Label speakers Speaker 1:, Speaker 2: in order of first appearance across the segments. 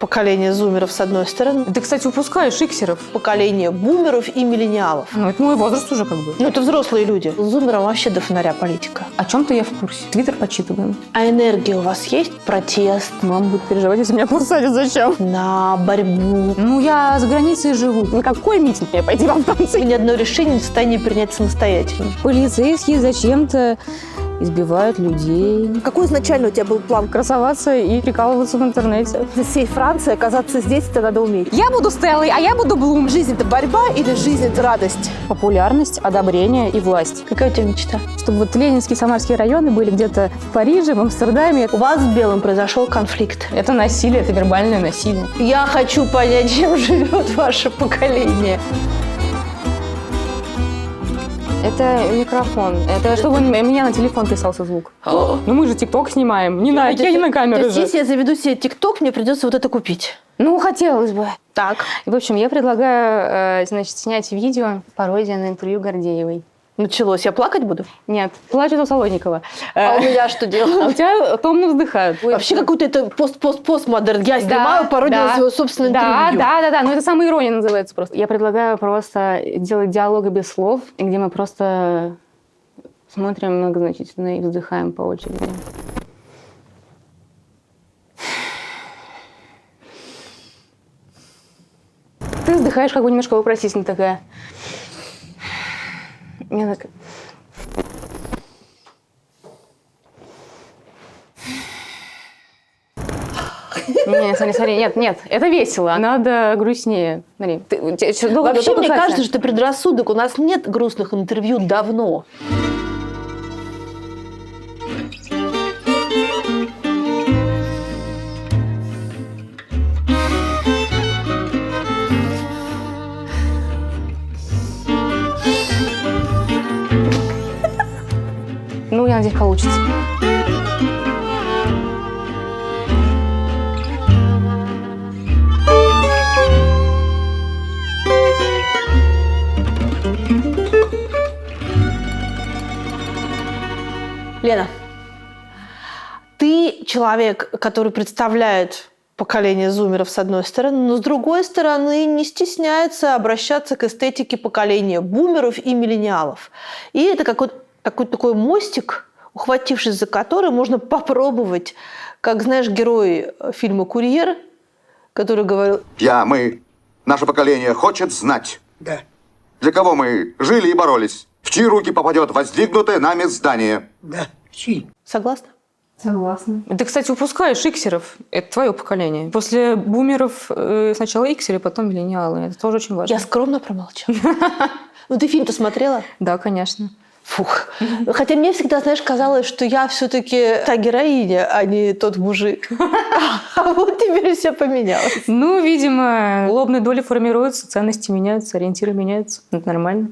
Speaker 1: поколение зумеров с одной стороны.
Speaker 2: Ты, кстати, упускаешь иксеров.
Speaker 1: Поколение бумеров и миллениалов.
Speaker 2: Ну, это мой возраст уже как бы.
Speaker 1: Ну, это взрослые люди. Зумерам вообще до фонаря политика.
Speaker 2: О чем-то я в курсе. Твиттер почитываем.
Speaker 1: А энергия у вас есть? Протест?
Speaker 2: Мама будет переживать, если меня посадят. Зачем?
Speaker 1: На борьбу?
Speaker 2: Ну, я за границей живу. На какой митинг мне пойти во Франции?
Speaker 1: Вы ни одно решение не в состоянии принять самостоятельно.
Speaker 2: Полицейские зачем-то избивают людей.
Speaker 1: Какой изначально у тебя был план?
Speaker 2: Красоваться и прикалываться в интернете.
Speaker 1: Из всей Франции оказаться здесь это надо уметь.
Speaker 2: Я буду Стеллой, а я буду Блум.
Speaker 1: Жизнь – это борьба или жизнь – это радость?
Speaker 2: Популярность, одобрение и власть.
Speaker 1: Какая у тебя мечта?
Speaker 2: Чтобы вот Ленинские, Самарские районы были где-то в Париже, в Амстердаме.
Speaker 1: У вас с Белым произошел конфликт.
Speaker 2: Это насилие, это вербальное насилие.
Speaker 1: Я хочу понять, чем живет ваше поколение.
Speaker 2: Это микрофон. Это чтобы меня на телефон писался звук. Ну мы же ТикТок снимаем. Я не на камеру же.
Speaker 1: Если я заведу себе ТикТок, мне придется вот это купить.
Speaker 2: Ну, хотелось бы.
Speaker 1: Так.
Speaker 2: В общем, я предлагаю, снять видео пародия на интервью Гордеевой.
Speaker 1: Началось. Я плакать буду?
Speaker 2: Нет, плачет у Солодникова.
Speaker 1: А у меня что
Speaker 2: А
Speaker 1: делать?
Speaker 2: у тебя томно вздыхают.
Speaker 1: Вообще какой-то это постмодерн. Я снимаю пародию на свое собственное интервью.
Speaker 2: Да. Ну это самоирония называется просто. Я предлагаю просто делать диалоги без слов, где мы просто смотрим многозначительно и вздыхаем по очереди. Ты вздыхаешь как бы немножко вопросительно такая. Я так... Нет, смотри, нет, это весело, надо грустнее. Смотри,
Speaker 1: вообще, мне кажется, что предрассудок. У нас нет грустных интервью давно.
Speaker 2: Ну, я надеюсь, получится.
Speaker 1: Лена, ты человек, который представляет поколение зумеров с одной стороны, но с другой стороны не стесняется обращаться к эстетике поколения бумеров и миллениалов. И это какой-то такой мостик, ухватившись за который, можно попробовать, как, знаешь, герой фильма «Курьер», который говорил...
Speaker 3: Наше поколение хочет знать.
Speaker 4: Да.
Speaker 3: Для кого мы жили и боролись? В чьи руки попадет воздвигнутое нами здание?
Speaker 4: Да. Чьи?
Speaker 1: Согласна?
Speaker 2: Согласна. Ты, кстати, упускаешь иксеров. Это твое поколение. После бумеров сначала иксеры, потом миллениалы. Это тоже очень важно.
Speaker 1: Я скромно промолчала. Ну, ты фильм-то смотрела?
Speaker 2: Да, конечно.
Speaker 1: Фух. Хотя мне всегда, знаешь, казалось, что я все-таки та героиня, а не тот мужик. А вот теперь все поменялось.
Speaker 2: Ну, видимо, лобные доли формируются, ценности меняются, ориентиры меняются. Это нормально.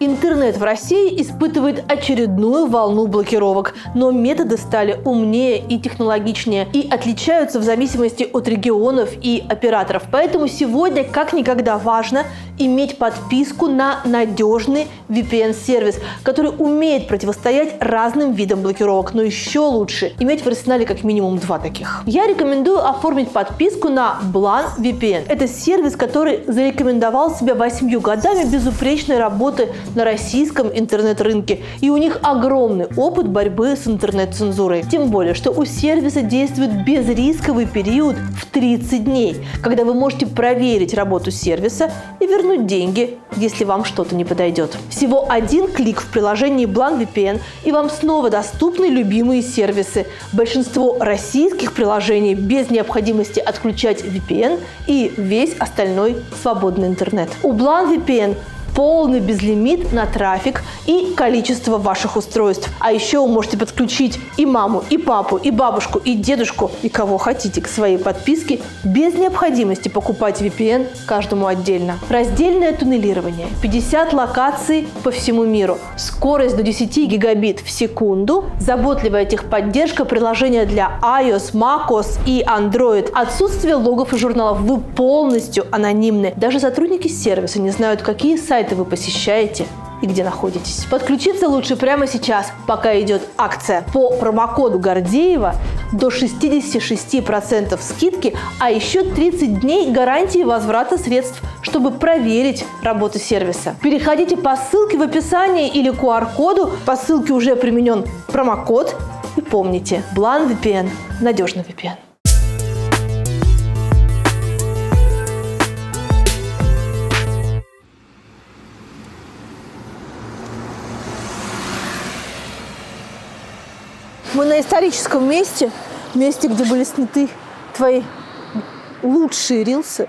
Speaker 1: Интернет в России испытывает очередную волну блокировок, но методы стали умнее и технологичнее и отличаются в зависимости от регионов и операторов. Поэтому сегодня как никогда важно иметь подписку на надежный VPN-сервис, который умеет противостоять разным видам блокировок, но еще лучше иметь в арсенале как минимум 2 таких. Я рекомендую оформить подписку на Blan VPN. Это сервис, который зарекомендовал себя 8 годами безупречной работы на российском интернет-рынке. И у них огромный опыт борьбы с интернет-цензурой. Тем более, что у сервиса действует безрисковый период в 30 дней, когда вы можете проверить работу сервиса и вернуть деньги, если вам что-то не подойдет. Всего 1 клик в приложении Blan VPN, и вам снова доступны любимые сервисы. Большинство российских приложений без необходимости отключать VPN и весь остальной свободный интернет. У Blan VPN полный безлимит на трафик и количество ваших устройств. А еще вы можете подключить и маму, и папу, и бабушку, и дедушку, и кого хотите к своей подписке без необходимости покупать VPN каждому отдельно. Раздельное туннелирование, 50 локаций по всему миру, скорость до 10 гигабит в секунду, заботливая техподдержка приложения для iOS, macOS и Android, отсутствие логов и журналов, вы полностью анонимны. Даже сотрудники сервиса не знают, какие сайты вы посещаете и где находитесь. Подключиться лучше прямо сейчас, пока идет акция. По промокоду Гордеева до 66% скидки, а еще 30 дней гарантии возврата средств, чтобы проверить работу сервиса. Переходите по ссылке в описании или QR-коду. По ссылке уже применен промокод. И помните, Blend VPN – надежный VPN. Мы на историческом месте, где были сняты твои лучшие рилсы.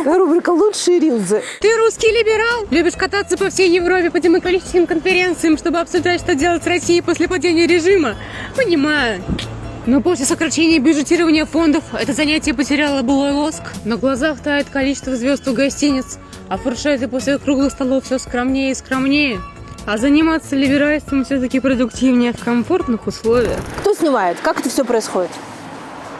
Speaker 1: Рубрика «Лучшие рилзы».
Speaker 4: Ты русский либерал? Любишь кататься по всей Европе по демократическим конференциям, чтобы обсуждать, что делать с Россией после падения режима? Понимаю. Но после сокращения бюджетирования фондов это занятие потеряло былой лоск. На глазах тает количество звезд у гостиниц, а фуршеты после круглых столов все скромнее и скромнее. А заниматься либеральством все-таки продуктивнее в комфортных условиях.
Speaker 1: Кто снимает? Как это все происходит?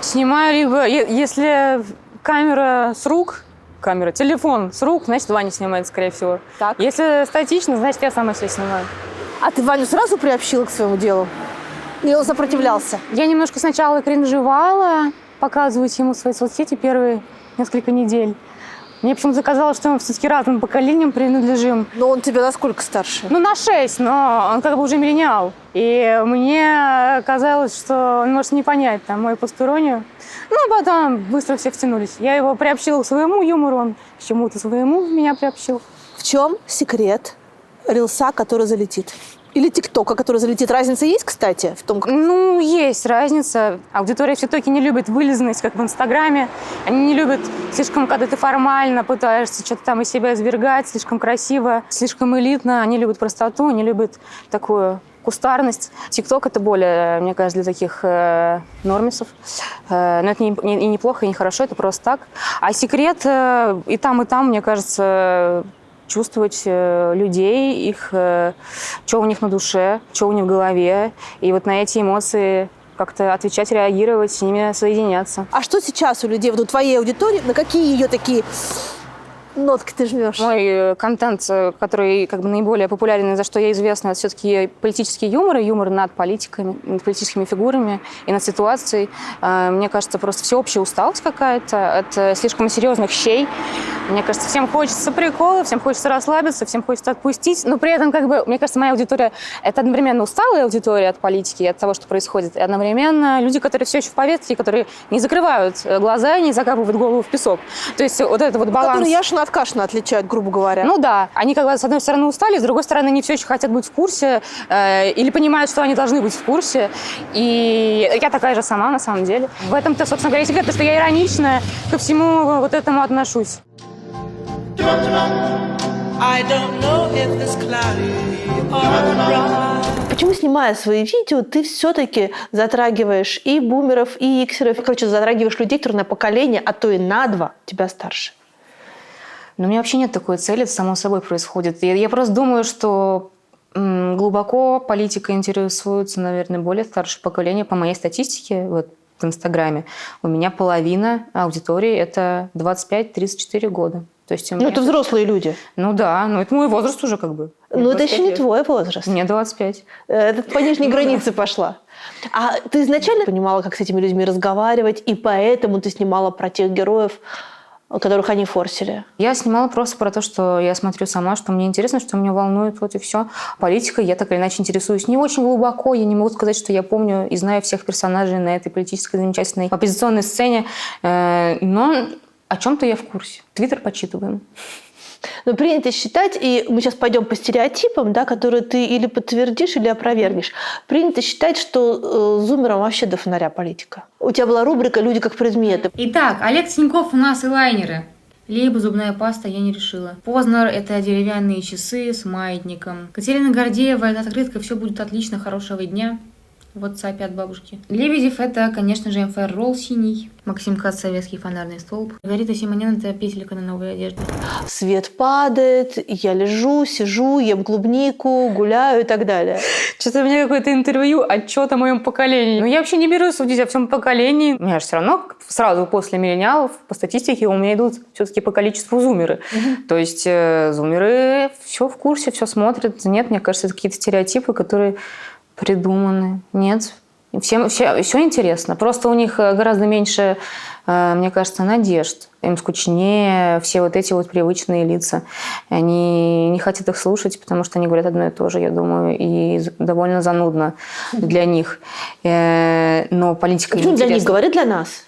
Speaker 2: Снимаю либо, если камера с рук, телефон с рук, значит, Ваня снимает, скорее всего.
Speaker 1: Так.
Speaker 2: Если статично, значит, я сама все снимаю.
Speaker 1: А ты Ваню сразу приобщила к своему делу? Или он сопротивлялся?
Speaker 2: Я немножко сначала кринжевала, показывать ему свои соцсети первые несколько недель. Мне почему-то казалось, что мы все-таки разным поколениям принадлежим.
Speaker 1: Но он тебя насколько старше?
Speaker 2: Ну, на 6, но он как бы уже миллениал. И мне казалось, что он может не понять там мою постороннюю. Ну, а потом быстро все втянулись. Я его приобщила к своему юмору, он к чему-то своему меня приобщил.
Speaker 1: В чем секрет рилса, который залетит? Или ТикТока, который залетит? Разница есть, кстати, в том, как...
Speaker 2: Ну, есть разница. Аудитория все-таки не любит вылизанность, как в Инстаграме. Они не любят слишком, когда ты формально пытаешься что-то там из себя извергать, слишком красиво, слишком элитно. Они любят простоту, они любят такую кустарность. ТикТок — это более, мне кажется, для таких нормисов. Но это и неплохо, и не хорошо, это просто так. А секрет и там, мне кажется, чувствовать людей, их, что у них на душе, что у них в голове. И вот на эти эмоции как-то отвечать, реагировать, с ними соединяться.
Speaker 1: А что сейчас у людей, вот у твоей аудитории, на какие ее такие нотки ты жмешь?
Speaker 2: Мой контент, который как бы наиболее популярен, за что я известна, это все-таки политический юмор и юмор над политиками, над политическими фигурами и над ситуацией. Мне кажется, просто всеобщая усталость какая-то от слишком серьезных щей. Мне кажется, всем хочется приколов, всем хочется расслабиться, всем хочется отпустить. Но при этом, как бы, мне кажется, моя аудитория — это одновременно усталая аудитория от политики, от того, что происходит, и одновременно люди, которые все еще в повестке, которые не закрывают глаза и не закапывают голову в песок. То есть вот этот вот баланс.
Speaker 1: Которые Яшина от Кашина отличают, грубо говоря.
Speaker 2: Ну да. Они как бы с одной стороны устали, с другой стороны они все еще хотят быть в курсе или понимают, что они должны быть в курсе. И я такая же сама, на самом деле. В этом-то, собственно говоря, секрет, потому что я ироничная ко всему вот этому отношусь.
Speaker 1: Почему, снимая свои видео, ты все-таки затрагиваешь и бумеров, и иксеров, короче, затрагиваешь людей, которые на поколение, а то и на 2 тебя старше?
Speaker 2: Но у меня вообще нет такой цели, это само собой происходит. Я просто думаю, что глубоко политикой интересуется, наверное, более старшее поколение. По моей статистике, вот в Инстаграме, у меня половина аудитории – это 25-34 года. То есть
Speaker 1: Ну, это взрослые люди.
Speaker 2: Ну да, ну это мой возраст уже как бы.
Speaker 1: Ну, это еще не твой возраст.
Speaker 2: Мне 25.
Speaker 1: Это по нижней границе пошла. А ты изначально понимала, как с этими людьми разговаривать, и поэтому ты снимала про тех героев, которых они форсили?
Speaker 2: Я снимала просто про то, что я смотрю сама, что мне интересно, что меня волнует, вот и все. Политикой я так или иначе интересуюсь не очень глубоко. Я не могу сказать, что я помню и знаю всех персонажей на этой политической замечательной оппозиционной сцене. Но о чем-то я в курсе. Твиттер почитываем.
Speaker 1: Но принято считать, и мы сейчас пойдем по стереотипам, да, которые ты или подтвердишь, или опровергнешь. Принято считать, что зумерам вообще до фонаря политика. У тебя была рубрика «Люди как предметы».
Speaker 5: Итак, Олег Тиньков у нас и лайнеры. Либо зубная паста, я не решила. Познер – это деревянные часы с маятником. Катерина Гордеева – это открытка «Все будет отлично, хорошего дня». В WhatsApp от бабушки. Лебедев – это, конечно же, МФР Ролл синий. Максим Кац – советский фонарный столб. Маргарита Симонян – это петелька на новой одежде.
Speaker 1: Свет падает, я лежу, сижу, ем клубнику, гуляю и так далее.
Speaker 2: Что-то у меня какое-то интервью, отчет о моем поколении. Но я вообще не берусь судить о всем поколении. У меня же все равно сразу после миллениалов по статистике у меня идут все-таки по количеству зумеры. То есть зумеры все в курсе, все смотрят. Нет, мне кажется, это какие-то стереотипы, которые придуманы. Нет, всем все интересно. Просто у них гораздо меньше, мне кажется, надежд. Им скучнее все вот эти вот привычные лица. Они не хотят их слушать, потому что они говорят одно и то же, я думаю, и довольно занудно для них. Но политика
Speaker 1: Почему
Speaker 2: неинтересна.
Speaker 1: для них? Говори для нас.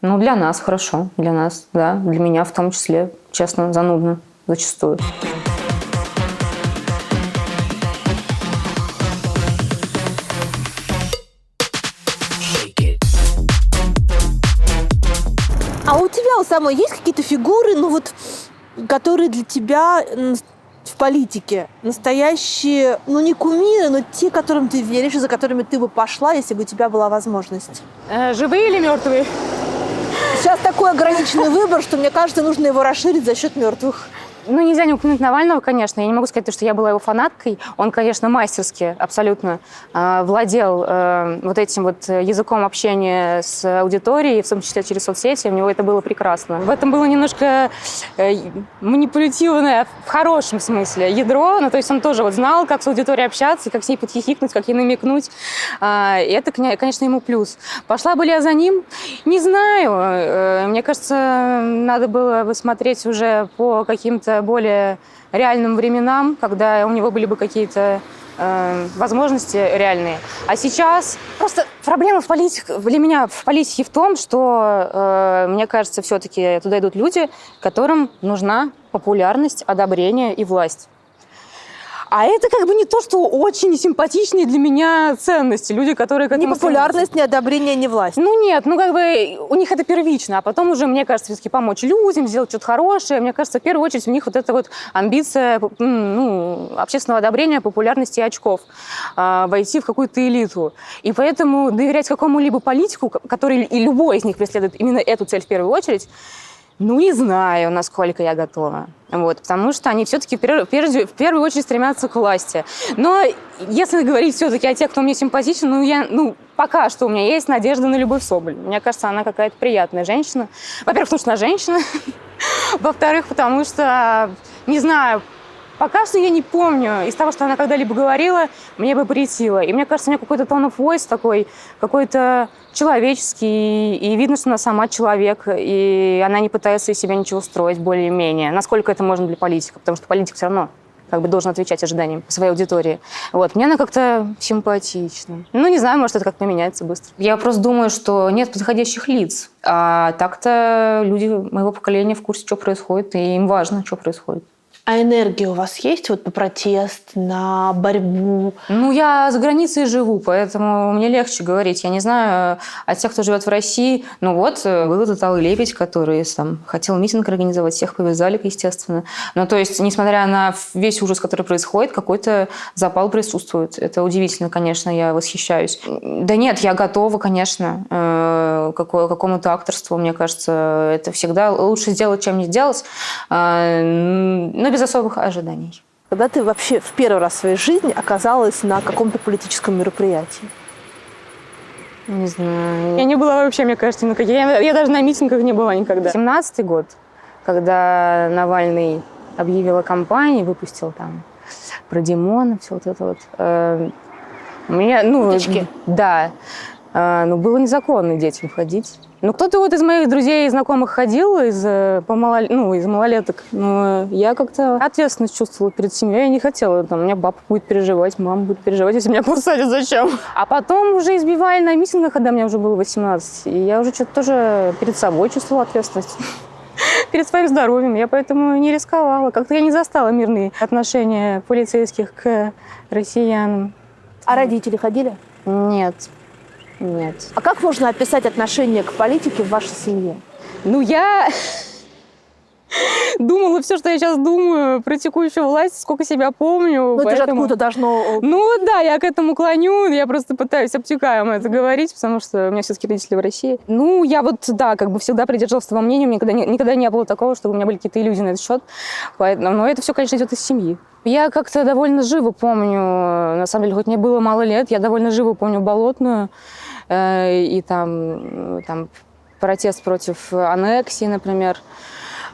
Speaker 2: Ну, для нас хорошо, для нас, да. Для меня в том числе, честно, занудно зачастую.
Speaker 1: А у тебя у самой есть какие-то фигуры, ну вот, которые для тебя в политике настоящие, ну не кумиры, но те, которым ты веришь и за которыми ты бы пошла, если бы у тебя была возможность?
Speaker 2: Живые или мертвые?
Speaker 1: Сейчас такой ограниченный выбор, что мне кажется, нужно его расширить за счет мертвых.
Speaker 2: Ну, нельзя не упомянуть Навального, конечно. Я не могу сказать, что я была его фанаткой. Он, конечно, мастерски абсолютно владел вот этим вот языком общения с аудиторией, в том числе через соцсети. У него это было прекрасно. В этом было немножко манипулятивное, в хорошем смысле, ядро. Ну, то есть он тоже вот знал, как с аудиторией общаться, как с ней подхихикнуть, как ей намекнуть. И это, конечно, ему плюс. Пошла бы ли я за ним? Не знаю. Мне кажется, надо было бы смотреть уже по каким-то более реальным временам, когда у него были бы какие-то возможности реальные. А сейчас просто проблема для меня в политике в том, что, мне кажется, все-таки туда идут люди, которым нужна популярность, одобрение и власть. А это как бы не то, что очень симпатичные для меня ценности. Люди, которые к этому
Speaker 1: Ни популярность, ни одобрение, ни власть.
Speaker 2: Ну нет, ну как бы у них это первично, а потом уже, мне кажется, все-таки помочь людям, сделать что-то хорошее. Мне кажется, в первую очередь у них вот эта вот амбиция общественного одобрения, популярности и очков, войти в какую-то элиту. И поэтому доверять какому-либо политику, который и любой из них преследует именно эту цель в первую очередь, ну, не знаю, насколько я готова. Вот, потому что они все-таки в первую очередь стремятся к власти. Но если говорить все-таки о тех, кто мне симпатичен, пока что у меня есть надежда на Любовь Соболь. Мне кажется, она какая-то приятная женщина. Во-первых, потому что она женщина. Во-вторых, потому что, не знаю, пока что я не помню из того, что она когда-либо говорила, мне бы претило. И мне кажется, у нее какой-то tone of voice такой, какой-то человеческий, и видно, что она сама человек, и она не пытается из себя ничего строить более-менее. Насколько это можно для политика, потому что политик все равно как бы должен отвечать ожиданиям своей аудитории. Вот. Мне она как-то симпатична. Ну, не знаю, может, это как-то меняется быстро. Я просто думаю, что нет подходящих лиц. А так-то люди моего поколения в курсе, что происходит, и им важно, что происходит.
Speaker 1: А энергия у вас есть вот на протест, на борьбу?
Speaker 2: Ну, я за границей живу, поэтому мне легче говорить. Я не знаю, от тех, кто живет в России, был этот Алый Лебедь, который хотел митинг организовать, всех повязали, естественно. Ну, то есть, несмотря на весь ужас, который происходит, какой-то запал присутствует. Это удивительно, конечно, я восхищаюсь. Да нет, я готова, конечно, к какому-то акторству. Мне кажется, это всегда лучше сделать, чем не сделать. Но без особых ожиданий.
Speaker 1: Когда ты вообще в первый раз в своей жизни оказалась на каком-то политическом мероприятии?
Speaker 2: Не знаю. Я не была вообще, мне кажется, на каких. Я даже на митингах не была никогда. 17-й год, когда Навальный объявил о кампании, выпустил про Димона, все вот это вот.
Speaker 1: Уточки?
Speaker 2: Да. Было незаконно детям ходить. Кто-то вот из моих друзей и знакомых ходил из малолеток. Но я как-то ответственность чувствовала перед семьей. Я не хотела. У меня папа будет переживать, мама будет переживать, если меня посадят, зачем? А потом уже избивали на митингах, когда мне уже было 18. И я уже что-то тоже перед собой чувствовала ответственность. Перед своим здоровьем. Я поэтому не рисковала. Как-то я не застала мирные отношения полицейских к россиянам.
Speaker 1: А родители ходили?
Speaker 2: Нет.
Speaker 1: А как можно описать отношение к политике в вашей семье?
Speaker 2: Я думала все, что я сейчас думаю про текущую власть, сколько себя помню.
Speaker 1: Это же откуда должно...
Speaker 2: Да, я к этому клоню. Я просто пытаюсь обтекаемо это говорить, потому что у меня все-таки родители в России. Я всегда придерживалась своего мнения. Никогда не было такого, чтобы у меня были какие-то иллюзии на этот счет. Но это все, конечно, идет из семьи. Я как-то довольно живо помню, на самом деле, хоть мне было мало лет, я довольно живо помню Болотную и протест против аннексии, например.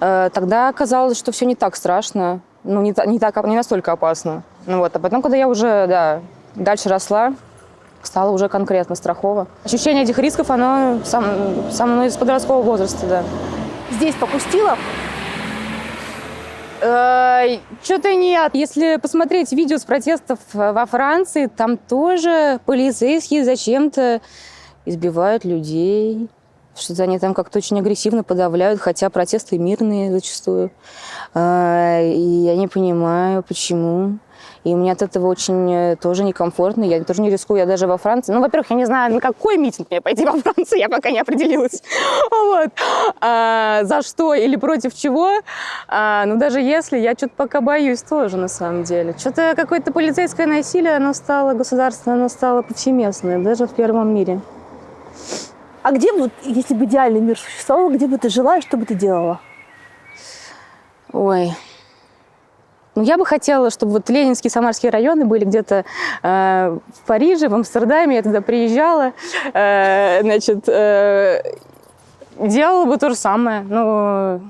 Speaker 2: Тогда казалось, что все не так страшно. ну, не настолько опасно. Ну, вот. А потом, когда я уже, да, дальше росла, стало уже конкретно страхово. Ощущение этих рисков, оно со мной с подросткового возраста, да.
Speaker 1: Здесь попустила?
Speaker 2: Что-то нет. Если посмотреть видео с протестов во Франции, там тоже полицейские зачем-то избивают людей. Что-то они там как-то очень агрессивно подавляют, хотя протесты мирные зачастую. И я не понимаю, почему. И мне от этого очень тоже некомфортно. Я тоже не рискую, я даже во Франции. Ну, во-первых, я не знаю, на какой митинг мне пойти во Францию, я пока не определилась. Вот. За что или против чего. Но даже если, я что-то пока боюсь тоже, на самом деле. Что-то какое-то полицейское насилие, оно стало государственное, оно стало повсеместное, даже в первом мире.
Speaker 1: А где вот, если бы идеальный мир существовал, где бы ты жила и что бы ты делала?
Speaker 2: Ой... Ну, я бы хотела, чтобы вот Ленинские, Самарские районы были где-то в Париже, в Амстердаме. Я туда приезжала, делала бы то же самое, ну,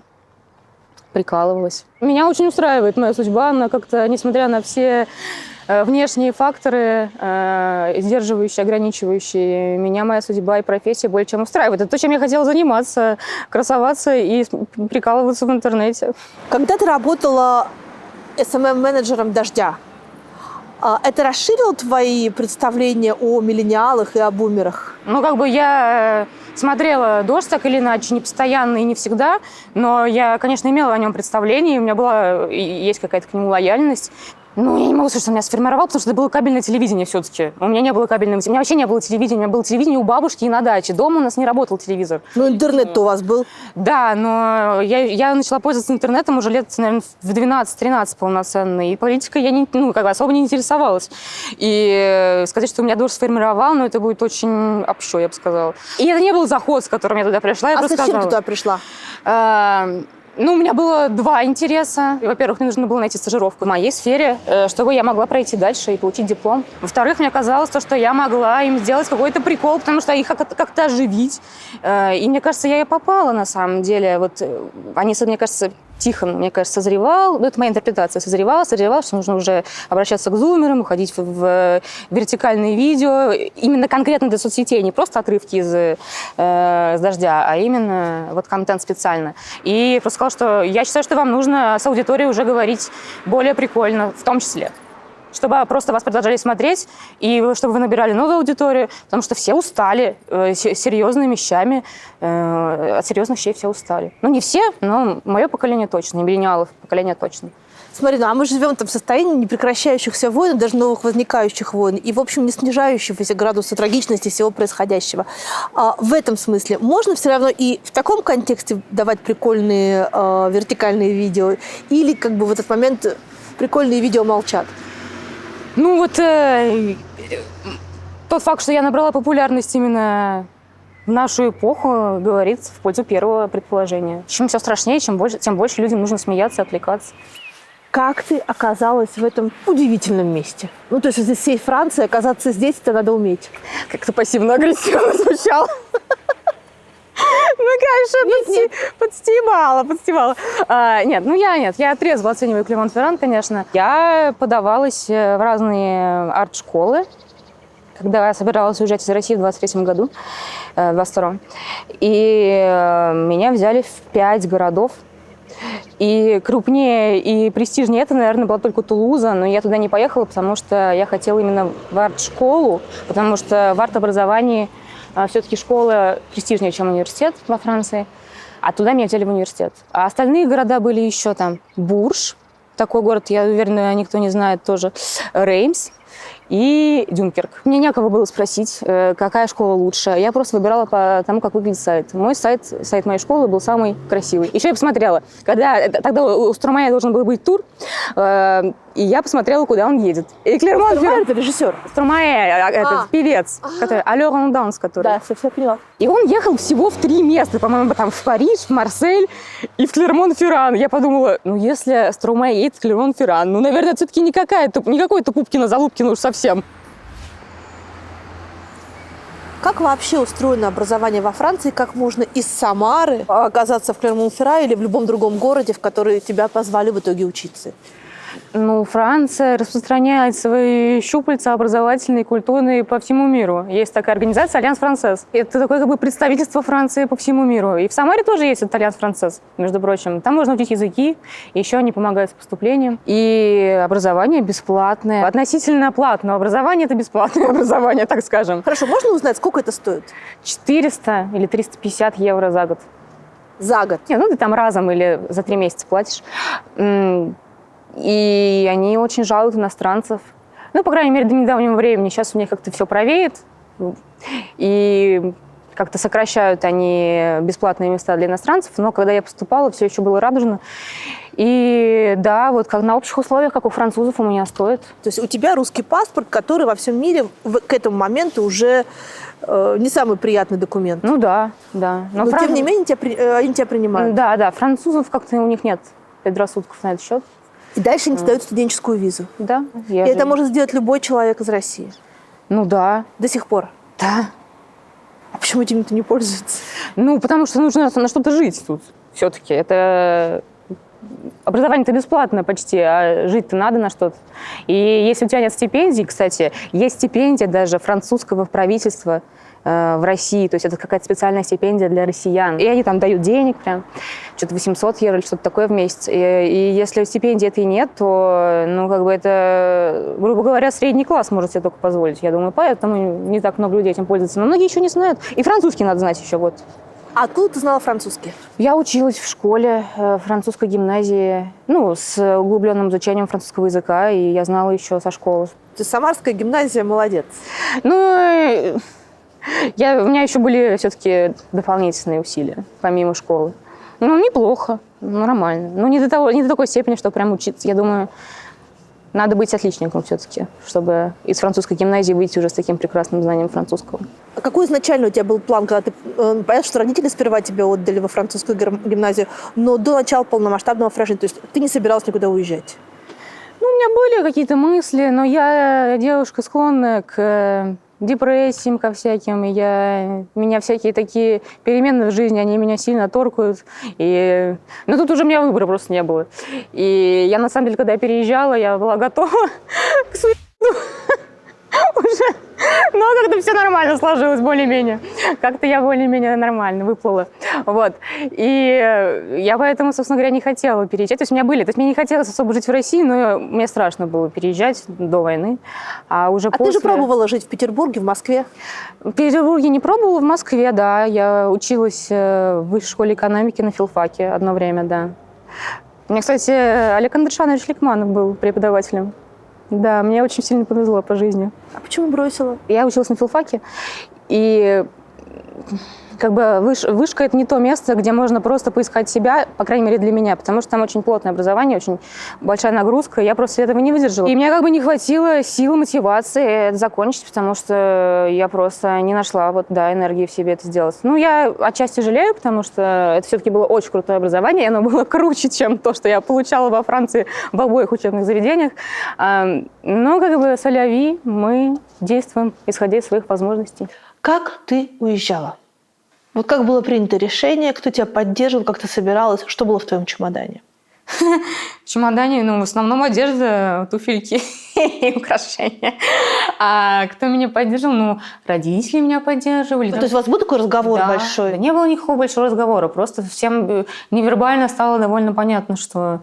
Speaker 2: прикалывалась. Меня очень устраивает моя судьба, она как-то, несмотря на все внешние факторы, сдерживающие, ограничивающие, меня моя судьба и профессия более чем устраивает. Это то, чем я хотела заниматься, красоваться и прикалываться в интернете.
Speaker 1: Когда ты работала SMM-менеджером «Дождя», это расширило твои представления о миллениалах и о бумерах?
Speaker 2: Ну, как бы я смотрела «Дождь» так или иначе, не постоянно и не всегда, но я, конечно, имела о нем представление, у меня была и есть какая-то к нему лояльность. Ну, я не могу сказать, что меня сформировало, потому что это было кабельное телевидение все-таки. У меня не было кабельного телевидения. У меня вообще не было телевидения. У меня было телевидение у бабушки и на даче. Дома у нас не работал телевизор.
Speaker 1: Ну, интернет-то у вас был?
Speaker 2: Да, но я начала пользоваться интернетом уже лет, наверное, в 12-13 полноценно. И политикой я особо не интересовалась. И сказать, что у меня «Дождь» сформировал, но это будет очень общо, я бы сказала. И это не был заход, с которым я туда пришла. Я
Speaker 1: зачем ты туда пришла?
Speaker 2: Ну, у меня было два интереса. Во-первых, мне нужно было найти стажировку в моей сфере, чтобы я могла пройти дальше и получить диплом. Во-вторых, мне казалось, что я могла им сделать какой-то прикол, потому что их как-то оживить. И мне кажется, я и попала на самом деле. Вот они, мне кажется, Тихон, мне кажется, созревал, это моя интерпретация, созревал, что нужно уже обращаться к зумерам, уходить в вертикальные видео, именно конкретно для соцсетей, не просто отрывки из «Дождя», а именно вот контент специально. И просто сказал, что я считаю, что вам нужно с аудиторией уже говорить более прикольно, в том числе. Чтобы просто вас продолжали смотреть, и чтобы вы набирали новую аудиторию, потому что все устали серьезными вещами, от серьезных вещей все устали. Ну, не все, но мое поколение точно, и миллениалов поколение точно.
Speaker 1: Смотри, ну а мы живем там в состоянии непрекращающихся войн, даже новых возникающих войн, и, в общем, не снижающегося градуса трагичности всего происходящего. В этом смысле можно все равно и в таком контексте давать прикольные вертикальные видео, или как бы в этот момент прикольные видео молчат?
Speaker 2: Ну вот тот факт, что я набрала популярность именно в нашу эпоху, говорит в пользу первого предположения. Чем все страшнее, тем больше людям нужно смеяться, отвлекаться.
Speaker 1: Как ты оказалась в этом удивительном месте? Ну, то есть, если всей Франции, оказаться здесь, это надо уметь.
Speaker 2: Как-то пассивно-агрессивно звучало. Ну, конечно, подстебала. Нет, я трезво оцениваю Клермон-Ферран, конечно. Я подавалась в разные арт-школы, когда я собиралась уезжать из России в 23-м году, в 22-м. И меня взяли в 5 городов. И крупнее, и престижнее это, наверное, была только Тулуза, но я туда не поехала, потому что я хотела именно в арт-школу, потому что в арт-образовании все-таки школа престижнее, чем университет во Франции, а туда меня взяли в университет. А остальные города были еще там Бурж, такой город, я уверена, никто не знает тоже, Реймс и Дюнкерк. Мне некого было спросить, какая школа лучше. Я просто выбирала по тому, как выглядит сайт. Мой сайт моей школы был самый красивый. Еще я посмотрела, тогда у Стромае должен был быть тур, и я посмотрела, куда он едет. И
Speaker 1: Стромае — это режиссер?
Speaker 2: Стромае, этот певец, который «Allure en danse», который.
Speaker 1: Да, все поняла.
Speaker 2: И он ехал всего в 3 места, по-моему, там в Париж, в Марсель и в Клермон-Ферран. Я подумала, если Стромае едет в Клермон-Ферран, наверное, все-таки не какой-то Пупкина-Залупкина уж совсем.
Speaker 1: Как вообще устроено образование во Франции? Как можно из Самары оказаться в Клермон-Ферран или в любом другом городе, в который тебя позвали в итоге учиться?
Speaker 2: Ну, Франция распространяет свои щупальца образовательные, культурные по всему миру. Есть такая организация «Альянс Франсез». Это такое как бы представительство Франции по всему миру. И в Самаре тоже есть этот «Альянс Франсез», между прочим. Там можно учить языки, еще они помогают с поступлением. И образование бесплатное. Относительно платное образование – это бесплатное образование, так скажем.
Speaker 1: Хорошо, можно узнать, сколько это стоит?
Speaker 2: 400 или 350 евро за год.
Speaker 1: За год?
Speaker 2: Не, ну ты там разом или за 3 месяца платишь. И они очень жалуют иностранцев. Ну, по крайней мере, до недавнего времени. Сейчас у них как-то все правеет. И как-то сокращают они бесплатные места для иностранцев. Но когда я поступала, все еще было радужно. И да, вот как на общих условиях, как у французов, у меня стоит.
Speaker 1: То есть у тебя русский паспорт, который во всем мире к этому моменту уже не самый приятный документ.
Speaker 2: Ну да, да.
Speaker 1: Но тем не менее они тебя принимают.
Speaker 2: Да, да. Французов как-то у них нет предрассудков на этот счет.
Speaker 1: И дальше они тебе дают студенческую визу.
Speaker 2: Да.
Speaker 1: И это может сделать любой человек из России.
Speaker 2: Ну да.
Speaker 1: До сих пор.
Speaker 2: Да.
Speaker 1: А почему этим никто не пользуется?
Speaker 2: Ну, потому что нужно на что-то жить тут все-таки. Это образование-то бесплатное почти, а жить-то надо на что-то. И если у тебя нет стипендий, кстати, есть стипендия даже французского правительства в России, то есть это какая-то специальная стипендия для россиян. И они там дают денег прям, что-то 800 евро или что-то такое в месяц. И если стипендии этой нет, то, ну, как бы это, грубо говоря, средний класс может себе только позволить. Я думаю, поэтому не так много людей этим пользуются. Но многие еще не знают. И французский надо знать еще, вот.
Speaker 1: А откуда ты знала французский?
Speaker 2: Я училась в школе, в французской гимназии, ну, с углубленным изучением французского языка, и я знала еще со школы.
Speaker 1: То есть Самарская гимназия, молодец.
Speaker 2: Ну, у меня еще были все-таки дополнительные усилия, помимо школы. Ну, неплохо, нормально. Ну, не до такой степени, что прям учиться. Я думаю, надо быть отличником все-таки, чтобы из французской гимназии выйти уже с таким прекрасным знанием французского.
Speaker 1: А какой изначально у тебя был план, когда ты... Понятно, что родители сперва тебя отдали во французскую гимназию, но до начала полномасштабного вторжения, то есть ты не собиралась никуда уезжать?
Speaker 2: Ну, у меня были какие-то мысли, но я девушка, склонная к депрессиям, ко всяким. Меня всякие такие перемены в жизни, они меня сильно торкают. Но тут уже у меня выбора просто не было. И я, на самом деле, когда я переезжала, я была готова к суициду уже. Но как-то все нормально сложилось, более-менее. Как-то я более-менее нормально выплыла. Вот. И я поэтому, собственно говоря, не хотела переезжать. То есть мне не хотелось особо жить в России, но мне страшно было переезжать до войны. А уже после...
Speaker 1: Ты же пробовала жить в Петербурге, в Москве?
Speaker 2: В Петербурге не пробовала, в Москве, да. Я училась в высшей школе экономики на филфаке одно время, да. У меня, кстати, Олег Андршанович Ликманов был преподавателем. Да, мне очень сильно повезло по жизни.
Speaker 1: А почему бросила?
Speaker 2: Я училась на филфаке, и как бы вышка – это не то место, где можно просто поискать себя, по крайней мере, для меня, потому что там очень плотное образование, очень большая нагрузка, я просто этого не выдержала. И мне как бы не хватило сил, мотивации это закончить, потому что я просто не нашла энергии в себе это сделать. Ну, я отчасти жалею, потому что это все-таки было очень крутое образование, и оно было круче, чем то, что я получала во Франции в обоих учебных заведениях. Но как бы соляви, мы действуем, исходя из своих возможностей.
Speaker 1: Как ты уезжала? Вот как было принято решение, кто тебя поддерживал, как ты собиралась, что было в твоем чемодане?
Speaker 2: В чемодане, в основном одежда, туфельки и украшения. А кто меня поддерживал? Родители меня поддерживали.
Speaker 1: То есть у вас был такой разговор большой?
Speaker 2: Да, не было никакого большого разговора. Просто всем невербально стало довольно понятно, что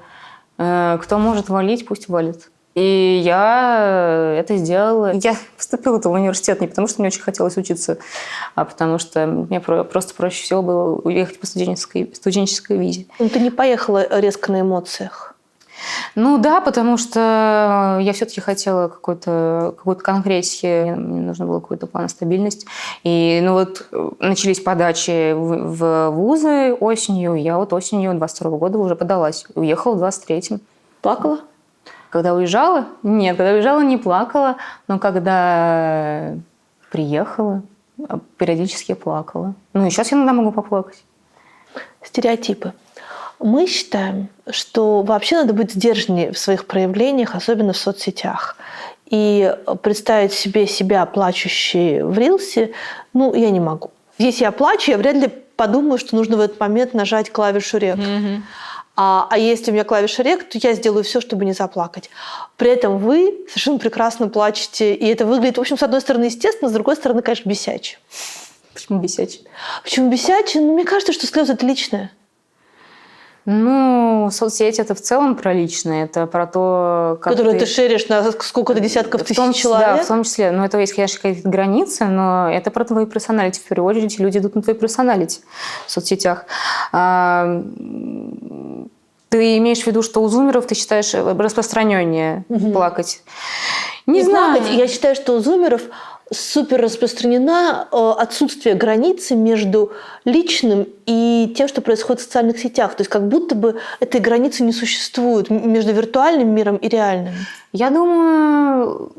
Speaker 2: кто может валить, пусть валит. И я это сделала. Я поступила-то в университет не потому, что мне очень хотелось учиться, а потому что мне просто проще всего было уехать по студенческой визе.
Speaker 1: Но ты не поехала резко на эмоциях?
Speaker 2: Ну да, потому что я все-таки хотела какой-то конкретики, мне нужно было какой-то план, стабильность. И начались подачи в вузы осенью, я осенью 22 года уже подалась. Уехала в 23-м.
Speaker 1: Плакала?
Speaker 2: Когда уезжала? Нет, когда уезжала, не плакала. Но когда приехала, периодически плакала. И сейчас я иногда могу поплакать.
Speaker 1: Стереотипы. Мы считаем, что вообще надо быть сдержаннее в своих проявлениях, особенно в соцсетях. И представить себе себя плачущей в рилсе, я не могу. Если я плачу, я вряд ли подумаю, что нужно в этот момент нажать клавишу «рек». а если у меня клавиша рек, то я сделаю все, чтобы не заплакать. При этом вы совершенно прекрасно плачете, и это выглядит, в общем, с одной стороны, естественно, с другой стороны, конечно, бесяче.
Speaker 2: Почему бесячий?
Speaker 1: Почему бесяче? Ну, мне кажется, что слезы – это личное.
Speaker 2: Ну, соцсети – это в целом про личное, это про то, как
Speaker 1: Которую ты шеришь на сколько-то десятков тысяч человек.
Speaker 2: Да, в том числе. Но это есть, конечно, какие-то границы, но это про твои персоналити. В первую очередь люди идут на твои персоналити в соцсетях. Ты имеешь в виду, что у зумеров ты считаешь распространеннее плакать? Не знаю.
Speaker 1: Плакать. Я считаю, что у зумеров супер распространено отсутствие границы между личным и тем, что происходит в социальных сетях. То есть как будто бы этой границы не существует между виртуальным миром и реальным.
Speaker 2: Я думаю,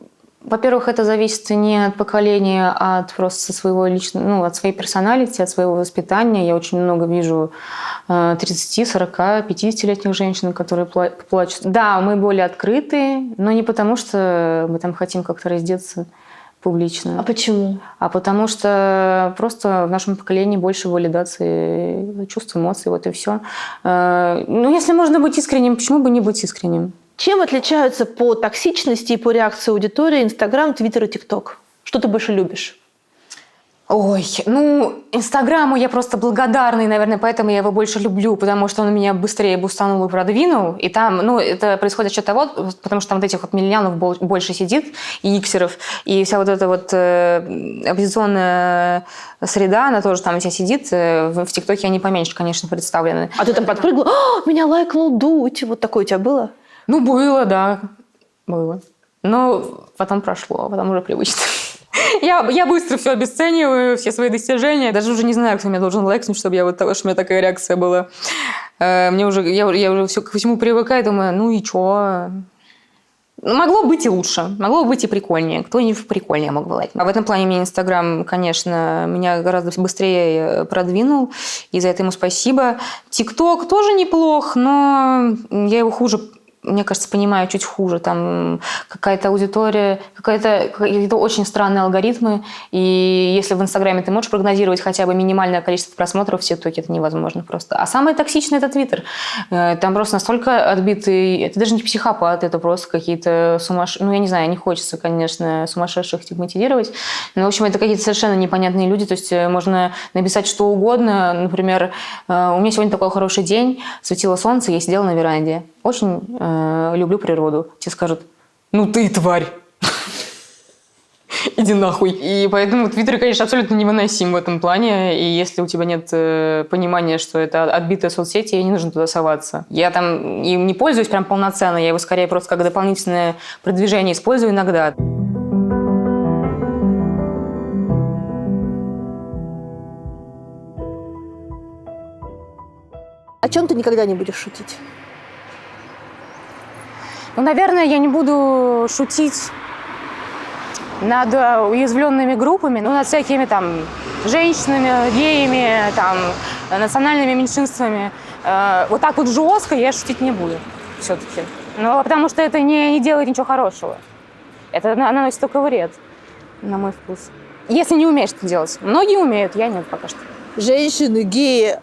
Speaker 2: во-первых, это зависит не от поколения, а от просто своего личного, от своей персоналити, от своего воспитания. Я очень много вижу 30, 40, 50-летних женщин, которые плачут. Да, мы более открыты, но не потому, что мы там хотим как-то раздеться публично.
Speaker 1: А почему?
Speaker 2: А потому что просто в нашем поколении больше валидации чувств, эмоций, вот и все. Ну, если можно быть искренним, почему бы не быть искренним?
Speaker 1: Чем отличаются по токсичности и по реакции аудитории Инстаграм, Твиттер и ТикТок? Что ты больше любишь?
Speaker 2: Ой, ну, Инстаграму я просто благодарна, и, наверное, поэтому я его больше люблю, потому что он меня быстрее бустанул и продвинул. И там, ну, это происходит за счет того, потому что там вот этих вот миллионов больше сидит, и иксеров, и вся вот эта вот оппозиционная среда, она тоже там вся сидит. В ТикТоке они поменьше, конечно, представлены.
Speaker 1: А ты там подпрыгнула, меня лайкнул Дудь. Вот такое у тебя было?
Speaker 2: Ну, было, да, было. Но потом прошло, потом уже привычно. Я быстро все обесцениваю, все свои достижения. Даже уже не знаю, кто меня должен лайкнуть, чтобы что у меня такая реакция была. Я уже все ко всему привыкаю, думаю, ну и чё? Могло быть и лучше, могло быть и прикольнее. Кто-нибудь прикольнее мог бы лайкнуть. А в этом плане мне Инстаграм, конечно, меня гораздо быстрее продвинул, и за это ему спасибо. ТикТок тоже неплох, но я его хуже, мне кажется, понимаю чуть хуже. Там какая-то аудитория, какие-то очень странные алгоритмы. И если в Инстаграме ты можешь прогнозировать хотя бы минимальное количество просмотров, в ТикТоке это невозможно просто. А самое токсичное – это Твиттер. Там просто настолько отбитый... Это даже не психопаты, это просто какие-то сумасшедшие... Ну, я не знаю, не хочется, конечно, сумасшедших стигматизировать. Но, в общем, это какие-то совершенно непонятные люди. То есть можно написать что угодно. Например, у меня сегодня такой хороший день, светило солнце, я сидела на веранде. Очень люблю природу. Тебе скажут, ну ты тварь. Иди нахуй. И поэтому Твиттер, конечно, абсолютно невыносим в этом плане. И если у тебя нет понимания, что это отбитая соцсеть, тебе не нужно туда соваться. Я там им не пользуюсь прям полноценно. Я его скорее просто как дополнительное продвижение использую иногда.
Speaker 1: О чем ты никогда не будешь шутить?
Speaker 2: Ну, наверное, я не буду шутить над уязвленными группами, ну, над всякими там женщинами, геями, там, национальными меньшинствами. Вот так вот жестко я шутить не буду все-таки. Ну, потому что это не делает ничего хорошего. Это наносит только вред, на мой вкус. Если не умеешь это делать. Многие умеют, я нет пока что.
Speaker 1: Женщины, геи,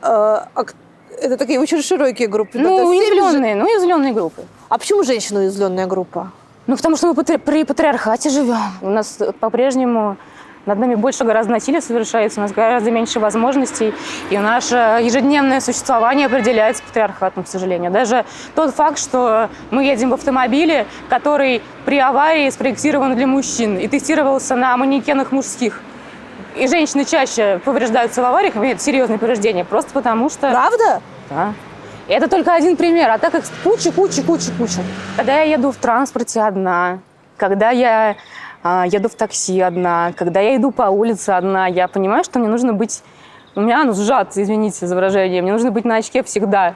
Speaker 1: это такие очень широкие группы.
Speaker 2: Ну, уязвленные группы.
Speaker 1: А почему женщина уязвленная группа?
Speaker 2: Ну, потому что мы при патриархате живем. У нас по-прежнему над нами больше гораздо насилия совершается, у нас гораздо меньше возможностей, и наше ежедневное существование определяется патриархатом, к сожалению. Даже тот факт, что мы едем в автомобиле, который при аварии спроектирован для мужчин и тестировался на манекенах мужских. И женщины чаще повреждаются в авариях, имеют серьезные повреждения, просто потому что...
Speaker 1: Правда?
Speaker 2: Да. И это только один пример, а так их куча. Когда я еду в транспорте одна, когда я еду в такси одна, когда я иду по улице одна, я понимаю, что мне нужно быть... У меня анус сжат, извините за выражение, мне нужно быть на очке всегда.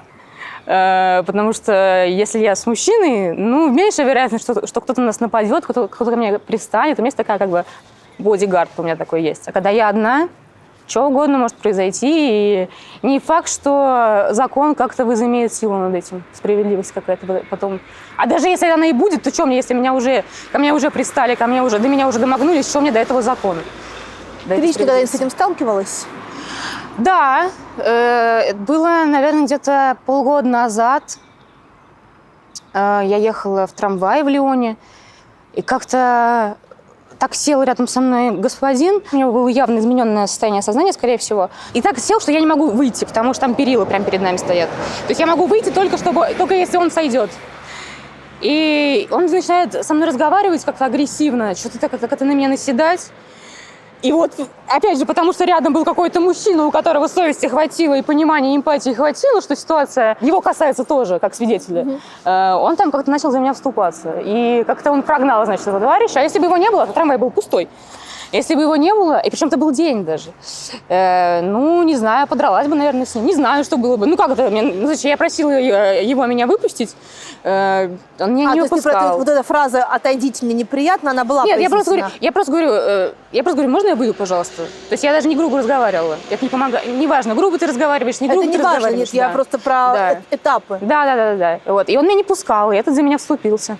Speaker 2: Потому что если я с мужчиной, ну, меньше вероятность, что кто-то нас нападет, кто-то ко мне пристанет. У меня есть такая как бы бодигард у меня такой есть. А когда я одна... Что угодно может произойти, и не факт, что закон как-то возымеет силу над этим, справедливость какая-то потом. А даже если она и будет, то что мне, если ко мне уже пристали, до меня уже домогнулись, что мне до этого закона?
Speaker 1: Ты лично когда-нибудь с этим сталкивалась?
Speaker 2: Да, было, наверное, где-то полгода назад. Я ехала в трамвае в Лионе, и как-то так сел рядом со мной господин. У него было явно измененное состояние сознания, скорее всего. И так сел, что я не могу выйти, потому что там перила прямо перед нами стоят. То есть я могу выйти только если он сойдет. И он начинает со мной разговаривать как-то агрессивно, что-то как-то на меня наседать. И вот, опять же, потому что рядом был какой-то мужчина, у которого совести хватило и понимания, и эмпатии хватило, что ситуация его касается тоже, как свидетеля, он там как-то начал за меня вступаться. И как-то он прогнал, значит, этого товарища. А если бы его не было, то трамвай был пустой. Если бы его не было, и причем это был день даже, не знаю, подралась бы, наверное, с ним. Не знаю, что было бы. Ну, как это? Я просила его меня выпустить, он меня не выпускал.
Speaker 1: Вот эта фраза «отойдите, мне неприятно», она была
Speaker 2: Нет,
Speaker 1: произнесена.
Speaker 2: я просто говорю, можно я выйду, пожалуйста? То есть я даже не грубо разговаривала. Это не помогает. Неважно, грубо ты разговариваешь, не грубо ты разговариваешь.
Speaker 1: Это не важно, нет, я просто про этапы.
Speaker 2: Да. Вот. И он меня не пускал, и этот за меня вступился.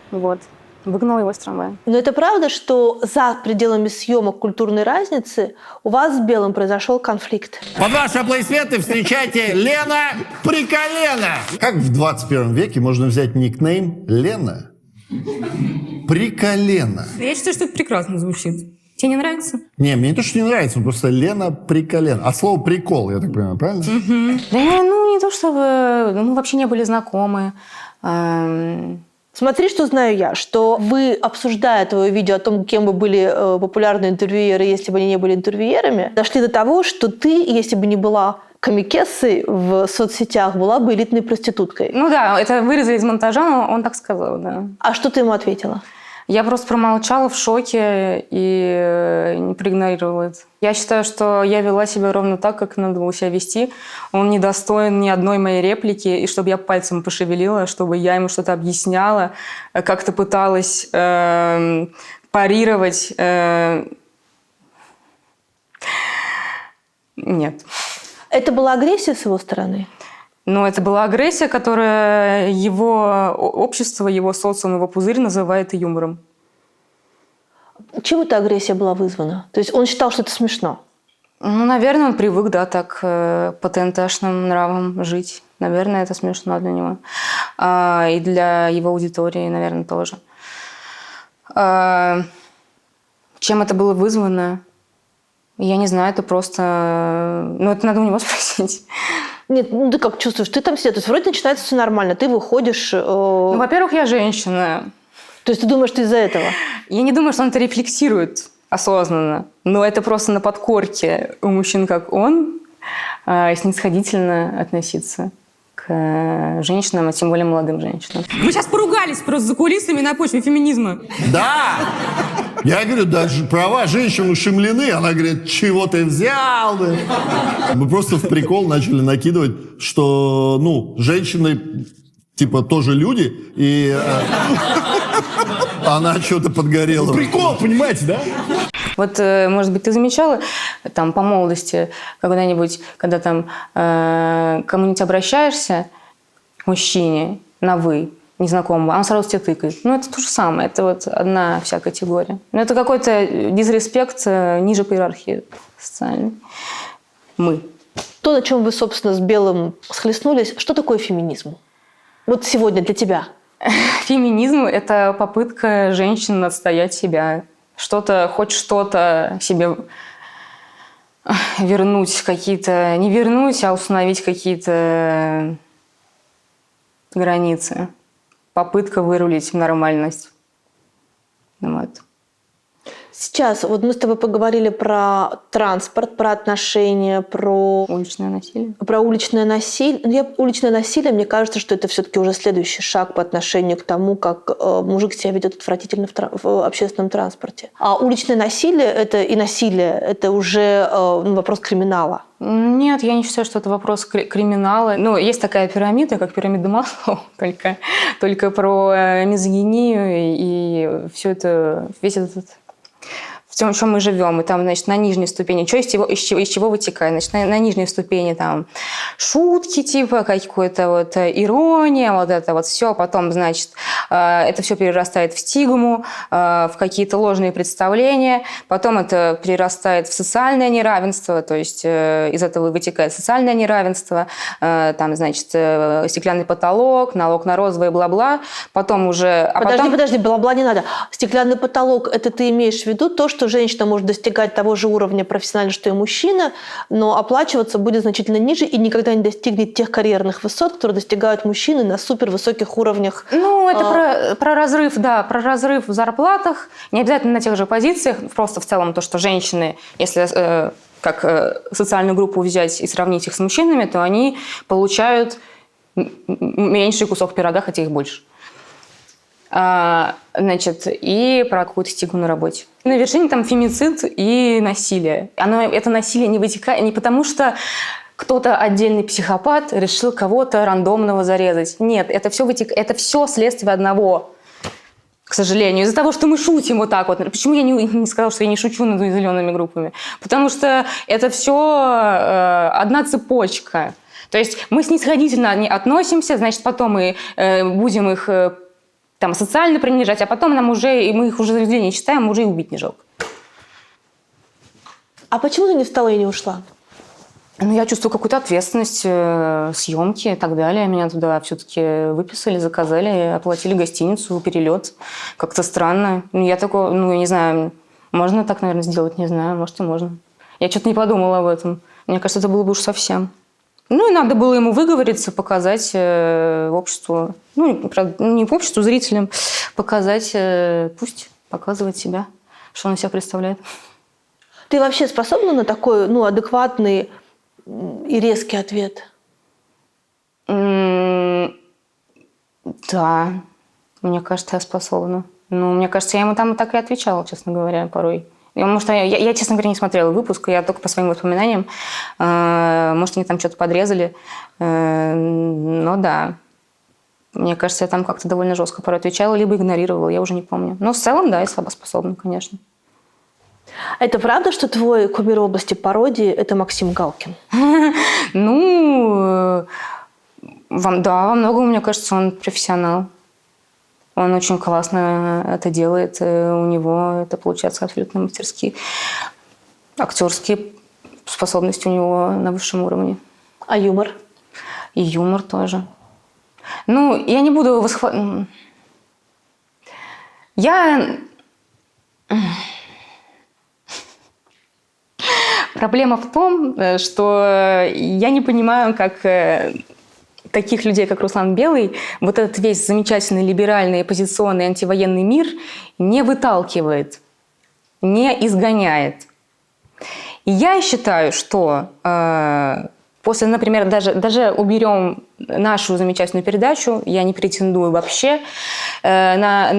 Speaker 2: Вот. Выгнал его из трамвая.
Speaker 1: Но это правда, что за пределами съемок культурной разницы у вас с Белым произошел конфликт?
Speaker 6: Под ваши аплодисменты встречайте Лена Приколена.
Speaker 7: Как в 21 веке можно взять никнейм Лена Приколена?
Speaker 2: Я считаю, что это прекрасно звучит. Тебе не нравится?
Speaker 7: Не, мне не то, что не нравится, просто Лена Приколена. А слово прикол, я так понимаю, правильно?
Speaker 2: Да, не то чтобы... Мы вообще не были знакомы.
Speaker 1: Смотри, что знаю я, что вы, обсуждая твое видео о том, кем бы были популярные интервьюеры, если бы они не были интервьюерами, дошли до того, что ты, если бы не была комикессой в соцсетях, была бы элитной проституткой.
Speaker 2: Ну да, это вырезали из монтажа, но он так сказал, да.
Speaker 1: А что ты ему ответила?
Speaker 2: Я просто промолчала в шоке и не проигнорировала это. Я считаю, что я вела себя ровно так, как надо было себя вести. Он не достоин ни одной моей реплики, и чтобы я пальцем пошевелила, чтобы я ему что-то объясняла, как-то пыталась парировать. Нет.
Speaker 1: Это была агрессия с его стороны?
Speaker 2: Но это была агрессия, которая его общество, его социум, его пузырь называет юмором.
Speaker 1: Чем эта агрессия была вызвана? То есть он считал, что это смешно?
Speaker 2: Ну, наверное, он привык, да, так по ТНТшным нравам жить. Наверное, это смешно для него. И для его аудитории, наверное, тоже. Чем это было вызвано? Я не знаю, это просто... Ну, это надо у него спросить.
Speaker 1: Нет, ну ты как чувствуешь? Ты там сидишь, то есть вроде начинается все нормально, ты выходишь...
Speaker 2: Ну, во-первых, я женщина.
Speaker 1: То есть ты думаешь, что из-за этого?
Speaker 2: Я не думаю, что он это рефлексирует осознанно. Но это просто на подкорке у мужчин, как он, снисходительно относиться к женщинам, а тем более молодым женщинам.
Speaker 4: Мы сейчас поругались просто за кулисами на почве феминизма.
Speaker 7: Да! Я говорю, даже права женщин ущемлены. Она говорит, чего ты взял? Мы просто в прикол начали накидывать, что, женщины, типа, тоже люди, и она что-то подгорела.
Speaker 6: Прикол, понимаете, да?
Speaker 2: Вот, может быть, ты замечала там по молодости когда-нибудь, когда там к кому-нибудь обращаешься, к мужчине, на «вы», незнакомому, а он сразу тебе тыкает. Ну, это то же самое, это вот одна вся категория. Но это какой-то дизреспект ниже по иерархии социальной. Мы.
Speaker 1: То, на чем вы, собственно, с Белым схлестнулись, что такое феминизм? Вот сегодня для тебя.
Speaker 2: Феминизм – это попытка женщин отстоять себя. Хоть что-то себе вернуть, какие-то... Не вернуть, а установить какие-то границы. Попытка вырулить в нормальность. Вот.
Speaker 1: Сейчас, вот мы с тобой поговорили про транспорт, про отношения, про...
Speaker 2: Уличное насилие.
Speaker 1: Про уличное насилие. Уличное насилие, мне кажется, что это все-таки уже следующий шаг по отношению к тому, как мужик себя ведет отвратительно в общественном транспорте. А уличное насилие это и насилие, это уже вопрос криминала.
Speaker 2: Нет, я не считаю, что это вопрос криминала. Ну, есть такая пирамида, как пирамида Маслоу, только про мизогинию и все это, в том, в чем мы живем, и там, значит, на нижней ступени, что из чего вытекает, значит, на нижней ступени там шутки, типа, какая-то вот ирония, вот это вот все, потом, значит, это все перерастает в стигму, в какие-то ложные представления, потом это перерастает в социальное неравенство, то есть из этого вытекает социальное неравенство, там, значит, стеклянный потолок, налог на розовое, бла-бла, потом уже...
Speaker 1: Подожди, бла-бла не надо. Стеклянный потолок, это ты имеешь в виду то, что женщина может достигать того же уровня профессионально, что и мужчина, но оплачиваться будет значительно ниже и никогда не достигнет тех карьерных высот, которые достигают мужчины на супервысоких уровнях.
Speaker 2: Ну, это про разрыв, да, про разрыв в зарплатах, не обязательно на тех же позициях, просто в целом то, что женщины, если как социальную группу взять и сравнить их с мужчинами, то они получают меньший кусок пирога, хотя их больше. Значит, и про какую-то стигму на работе. На вершине там фемицид и насилие. Это насилие не вытекает не потому, что кто-то отдельный психопат решил кого-то рандомного зарезать. Нет, это все следствие одного, к сожалению. Из-за того, что мы шутим вот так вот. Почему я не сказала, что я не шучу над уязвленными группами? Потому что это все одна цепочка. То есть мы снисходительно относимся, значит, потом мы будем их там социально принижать, а потом мы их уже за людей не считаем, уже и убить не жалко.
Speaker 1: А почему ты не встала и не ушла?
Speaker 2: Ну, я чувствую какую-то ответственность, съемки и так далее. Меня туда все-таки выписали, заказали, оплатили гостиницу, перелет. Как-то странно. Я такой, я не знаю, можно так, наверное, сделать? Не знаю, может, и можно. Я что-то не подумала об этом. Мне кажется, это было бы уж совсем. Ну, и надо было ему выговориться, показать обществу, не обществу, зрителям, показать, пусть показывает себя, что он из себя представляет.
Speaker 1: Ты вообще способна на такой, адекватный и резкий ответ?
Speaker 2: Да, мне кажется, я способна. Мне кажется, я ему там так и отвечала, честно говоря, порой. Может, я, честно говоря, не смотрела выпуск, я только по своим воспоминаниям. Может, они там что-то подрезали. Но да, мне кажется, я там как-то довольно жестко порой отвечала, либо игнорировала, я уже не помню. Но в целом, да, я слабоспособна, конечно.
Speaker 1: Это правда, что твой кумир в области пародии – это Максим Галкин?
Speaker 2: Во многом, мне кажется, он профессионал. Он очень классно это делает, у него это получается абсолютно мастерски. Актерские способности у него на высшем уровне.
Speaker 1: А юмор?
Speaker 2: И юмор тоже. Я не буду Проблема в том, что я не понимаю, как таких людей, как Руслан Белый, вот этот весь замечательный либеральный, оппозиционный, антивоенный мир не выталкивает, не изгоняет. И я считаю, что после, например, даже уберем нашу замечательную передачу, я не претендую вообще на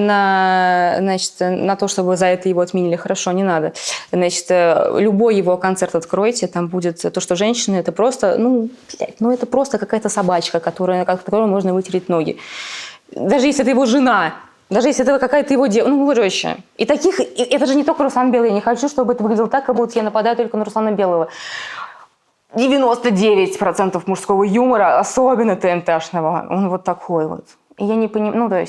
Speaker 2: то, чтобы за это его отменили. Хорошо, не надо. Значит, любой его концерт откройте, там будет то, что женщины, это просто, это просто какая-то собачка, которой можно вытереть ноги. Даже если это его жена, даже если это какая-то его девушка, короче. И это же не только Руслан Белый, я не хочу, чтобы это выглядело так, как будто я нападаю только на Руслана Белого. 99% мужского юмора, особенно ТНТшного, он вот такой вот. И я не понимаю,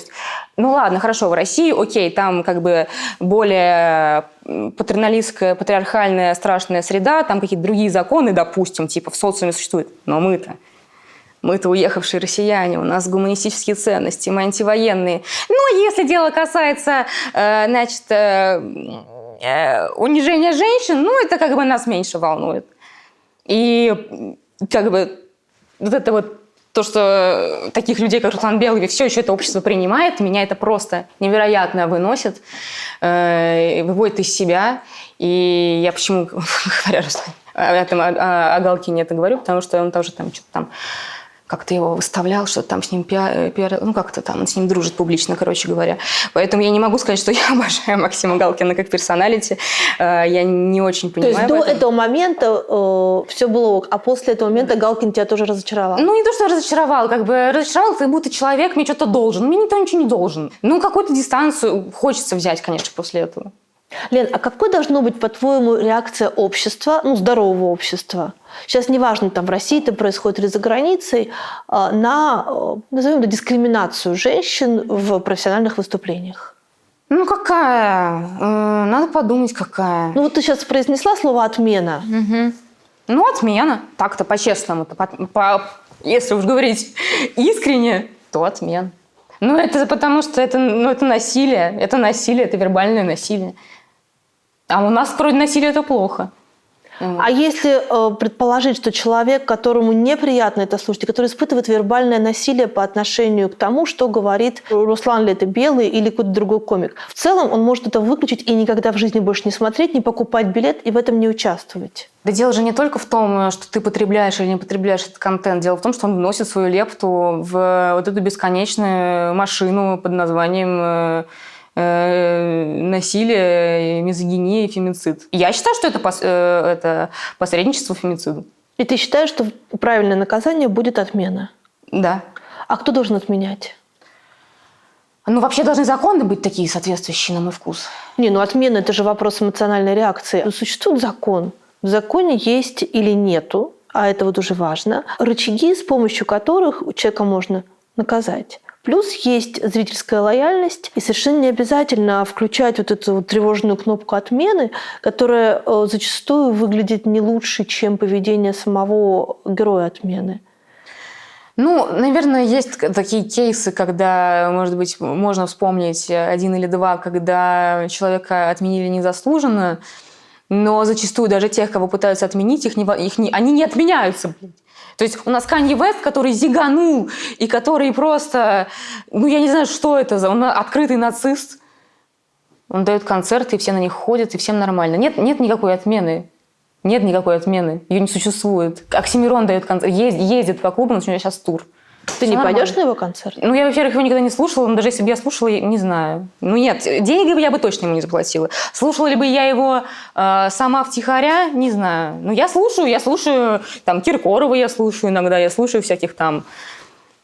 Speaker 2: ладно, хорошо, в России, окей, там как бы более патерналистская, патриархальная, страшная среда, там какие-то другие законы, допустим, типа в социуме существуют. Но мы-то уехавшие россияне, у нас гуманистические ценности, мы антивоенные. Если дело касается, унижения женщин, это как бы нас меньше волнует. И как бы вот это вот то, что таких людей, как Руслан Белый, все еще это общество принимает, меня это просто невероятно выносит, выводит из себя. И я почему говорю о Галкине это говорю, потому что он тоже там что-то там как-то его выставлял, что-то там с ним как-то там он с ним дружит публично, короче говоря. Поэтому я не могу сказать, что я обожаю Максима Галкина как персоналити. Я не очень понимаю.
Speaker 1: То есть до этого момента все было ок, а после этого момента Галкин тебя тоже разочаровал?
Speaker 2: Не то, что разочаровал, разочаровал, как будто человек мне что-то должен. Мне никто ничего не должен. Какую-то дистанцию хочется взять, конечно, после этого.
Speaker 1: Лен, а какой должна быть, по-твоему, реакция общества, здорового общества? Сейчас неважно, там в России это происходит или за границей, на, назовем это, дискриминацию женщин в профессиональных выступлениях?
Speaker 2: Ну, какая? Надо подумать, какая.
Speaker 1: Ну, вот ты сейчас произнесла слово «отмена».
Speaker 2: Угу. Ну, отмена. Так-то, по-честному. Если уж говорить искренне, то отмена. Ну, это потому что это насилие. Это насилие, это вербальное насилие. А у нас вроде насилие – это плохо.
Speaker 1: А если предположить, что человек, которому неприятно это слушать, и который испытывает вербальное насилие по отношению к тому, что говорит Руслан ли это Белый или какой-то другой комик, в целом он может это выключить и никогда в жизни больше не смотреть, не покупать билет и в этом не участвовать?
Speaker 2: Да дело же не только в том, что ты потребляешь или не потребляешь этот контент. Дело в том, что он вносит свою лепту в вот эту бесконечную машину под названием насилие, мизогиния и фемицид. Я считаю, что это посредничество фемициду.
Speaker 1: И ты считаешь, что правильное наказание будет отмена?
Speaker 2: Да.
Speaker 1: А кто должен отменять?
Speaker 2: Ну, вообще должны законы быть такие, соответствующие на мой вкус.
Speaker 1: Отмена – это же вопрос эмоциональной реакции. Существует закон. В законе есть или нету, а это вот уже важно, рычаги, с помощью которых человека можно наказать. Плюс есть зрительская лояльность, и совершенно не обязательно включать вот эту вот тревожную кнопку отмены, которая зачастую выглядит не лучше, чем поведение самого героя отмены.
Speaker 2: Ну, наверное, есть такие кейсы, когда, может быть, можно вспомнить один или два, когда человека отменили незаслуженно, но зачастую даже тех, кого пытаются отменить, они не отменяются, блядь. То есть у нас Канье Вест, который зиганул, и который просто... я не знаю, что это за... Он открытый нацист. Он дает концерты, и все на них ходят, и всем нормально. Нет никакой отмены. Нет никакой отмены. Ее не существует. Оксимирон дает концерт, ездит по клубам, у него сейчас тур.
Speaker 1: Ты не пойдешь на его концерт?
Speaker 2: Я, во-первых, его никогда не слушала, но даже если бы я слушала, я не знаю. Нет, денег я бы точно ему не заплатила. Слушала ли бы я его сама втихаря, не знаю. Я слушаю там Киркорова я слушаю иногда, я слушаю всяких там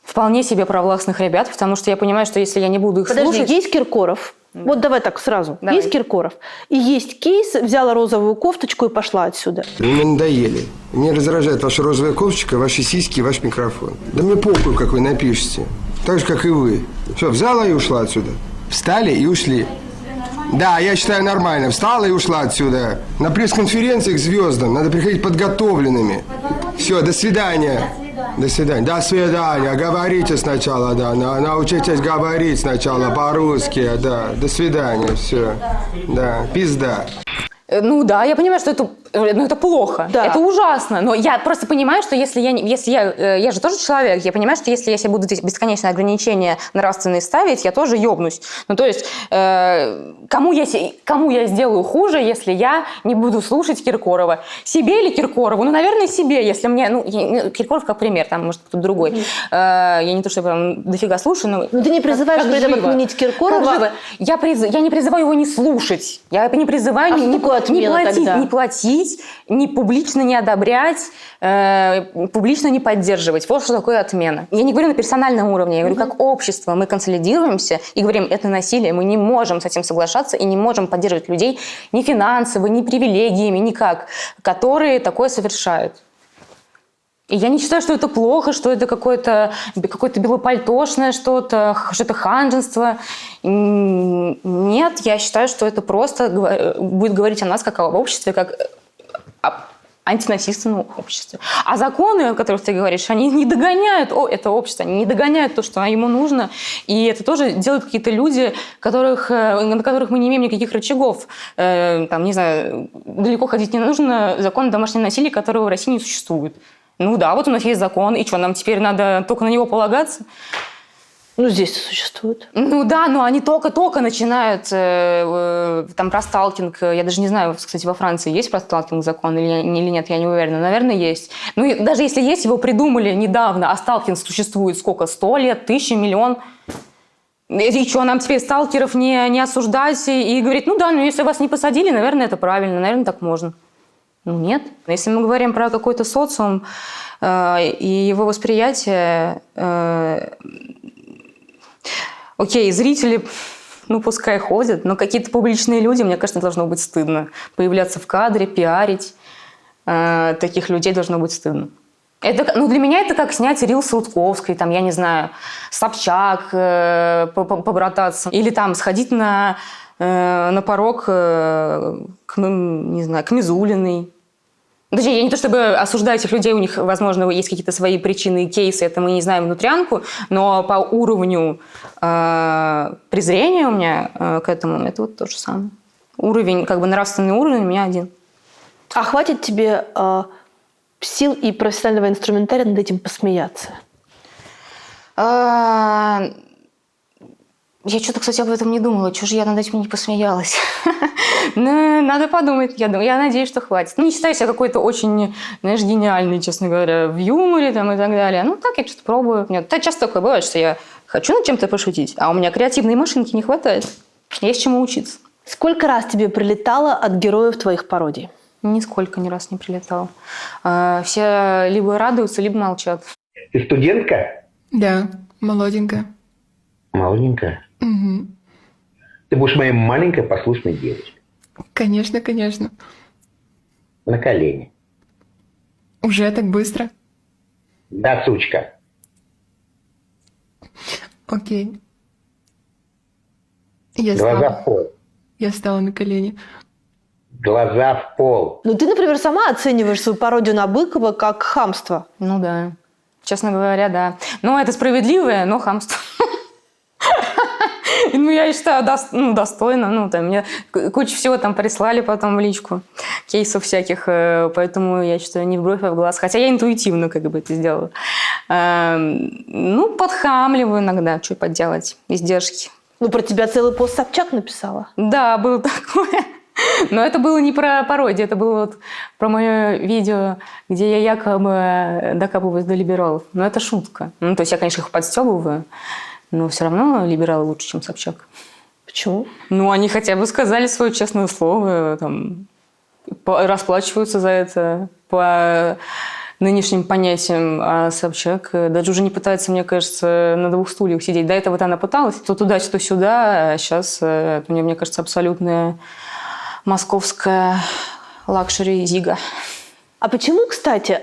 Speaker 2: вполне себе провластных ребят, потому что я понимаю, что если я не буду их слушать...
Speaker 1: Подожди, есть Киркоров? Вот давай так сразу.
Speaker 2: Давай.
Speaker 1: Есть Киркоров. И есть кейс, взяла розовую кофточку и пошла отсюда.
Speaker 8: Вы мне надоели. Мне раздражает ваша розовая кофточка, ваши сиськи и ваш микрофон. Да мне похуй, как вы напишете. Так же, как и вы. Все, взяла и ушла отсюда. Встали и ушли. Да, я считаю нормально. Встала и ушла отсюда. На пресс-конференции к звездам надо приходить подготовленными. Все, до свидания. До свидания. До свидания. Говорите сначала, да. Научитесь говорить сначала по-русски, да. До свидания. Все. Да. Пизда.
Speaker 2: Да, я понимаю, что это плохо,
Speaker 1: да.
Speaker 2: Это ужасно, но я просто понимаю, что если я же тоже человек, я понимаю, что если я себе буду здесь бесконечные ограничения нравственные ставить, я тоже ёбнусь. То есть, кому я сделаю хуже, если я не буду слушать Киркорова? Себе или Киркорову? Наверное, себе, если мне... Киркоров как пример, там, может, кто-то другой. Я не то, что прям дофига слушаю, но...
Speaker 1: ты не призываешь при этом отменить Киркорова?
Speaker 2: Я не призываю его не слушать. Я не призываю не платить, не публично не одобрять, публично не поддерживать. Вот что такое отмена. Я не говорю на персональном уровне, я говорю, как общество мы консолидируемся и говорим, это насилие, мы не можем с этим соглашаться и не можем поддерживать людей ни финансово, ни привилегиями, никак, которые такое совершают. И я не считаю, что это плохо, что это какое-то белопальтошное что-то ханжество. Нет, я считаю, что это просто будет говорить о нас как о обществе, как о антинасильственном обществе. А законы, о которых ты говоришь, они не догоняют это общество, они не догоняют то, что ему нужно. И это тоже делают какие-то люди, на которых мы не имеем никаких рычагов. Не знаю, далеко ходить не нужно. Закон о домашнем насилии, которого в России не существует. Вот у нас есть закон, и что, нам теперь надо только на него полагаться?
Speaker 1: Здесь существует.
Speaker 2: Но они только-только начинают про сталкинг. Я даже не знаю, кстати, во Франции есть про сталкинг закон или нет, я не уверена. Наверное, есть. Даже если есть, его придумали недавно, а сталкинг существует сколько? 100 лет, 1000, миллион? И что, нам теперь сталкеров не осуждать и говорить, если вас не посадили, наверное, это правильно, наверное, так можно. Нет. Если мы говорим про какой-то социум и его восприятие, окей, зрители Ну, пускай ходят, но какие-то публичные люди, мне кажется, должно быть стыдно. Появляться в кадре, пиарить. Таких людей должно быть стыдно. Для меня это как снять рилс Рудковской, там, я не знаю, Собчак, побрататься. Или там сходить на порог к Мизулиной. Точнее, я не то чтобы осуждаю этих людей, у них, возможно, есть какие-то свои причины и кейсы, это мы не знаем внутрянку, но по уровню презрения у меня к этому, это вот то же самое. Уровень, нравственный уровень у меня один.
Speaker 1: А хватит тебе сил и профессионального инструментария над этим посмеяться?
Speaker 2: Я что-то, кстати, об этом не думала. Чего же я над этим не посмеялась? Надо подумать. Я надеюсь, что хватит. Не считаю себя какой-то очень, гениальной, честно говоря, в юморе там, и так далее. Так я что-то пробую. Нет, часто такое бывает, что я хочу над чем-то пошутить, а у меня креативной машинки не хватает. Есть чему учиться.
Speaker 1: Сколько раз тебе прилетало от героев твоих пародий?
Speaker 2: Нисколько ни раз не прилетало. Все либо радуются, либо молчат.
Speaker 9: Ты студентка?
Speaker 10: Да, молоденькая.
Speaker 9: Молоденькая?
Speaker 10: Угу.
Speaker 9: Ты будешь моей маленькой послушной девочкой.
Speaker 10: Конечно, конечно.
Speaker 9: На колени.
Speaker 10: Уже так быстро?
Speaker 9: Да, сучка.
Speaker 10: Окей.
Speaker 9: Глаза в пол.
Speaker 10: Я встала на колени.
Speaker 9: Глаза в пол.
Speaker 1: Ты, например, сама оцениваешь свою пародию на Быкова как хамство.
Speaker 2: Ну да. Честно говоря, да. Но это справедливое, но хамство. Я считаю, достойно. Мне кучу всего там прислали потом в личку. Кейсов всяких. Поэтому я считаю, не в бровь, а в глаз. Хотя я интуитивно это сделала. Подхамливаю иногда. Что поделать? Издержки.
Speaker 1: Про тебя целый пост Собчак написала.
Speaker 2: Да, было такое. Но это было не про пародию, это было про мое видео, где я якобы докапываюсь до либералов. Но это шутка. То есть я, конечно, их подстебываю, но все равно либералы лучше, чем Собчак.
Speaker 1: Почему?
Speaker 2: Они хотя бы сказали свое честное слово, расплачиваются за это по нынешним понятиям. А Собчак даже уже не пытается, мне кажется, на двух стульях сидеть. До этого она пыталась, то туда, то сюда, а сейчас, мне кажется, абсолютная московская лакшери зига.
Speaker 1: А почему, кстати,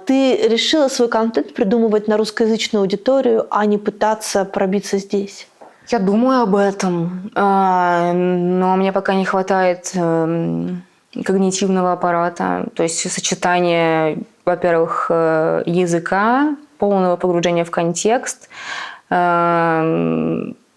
Speaker 1: ты решила свой контент придумывать на русскоязычную аудиторию, а не пытаться пробиться здесь?
Speaker 2: Я думаю об этом, но мне пока не хватает когнитивного аппарата, то есть сочетание, во-первых, языка, полного погружения в контекст,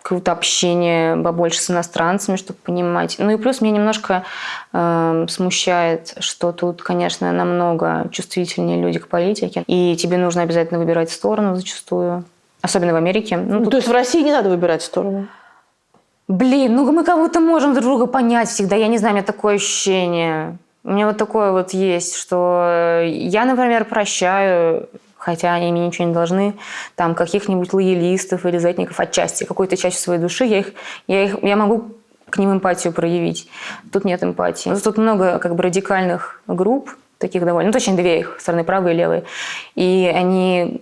Speaker 2: какое-то общение побольше с иностранцами, чтобы понимать. И плюс меня немножко смущает, что тут, конечно, намного чувствительнее люди к политике, и тебе нужно обязательно выбирать сторону зачастую, особенно в Америке.
Speaker 1: То есть в России не надо выбирать сторону?
Speaker 2: Мы как будто можем друг друга понять всегда. Я не знаю, у меня такое ощущение. У меня такое есть, что я, например, прощаю, хотя они мне ничего не должны, каких-нибудь лоялистов или зетников отчасти, какой-то частью своей души, я могу к ним эмпатию проявить. Тут нет эмпатии. Тут много радикальных групп, таких довольно, точнее, две их, стороны правой и левой, и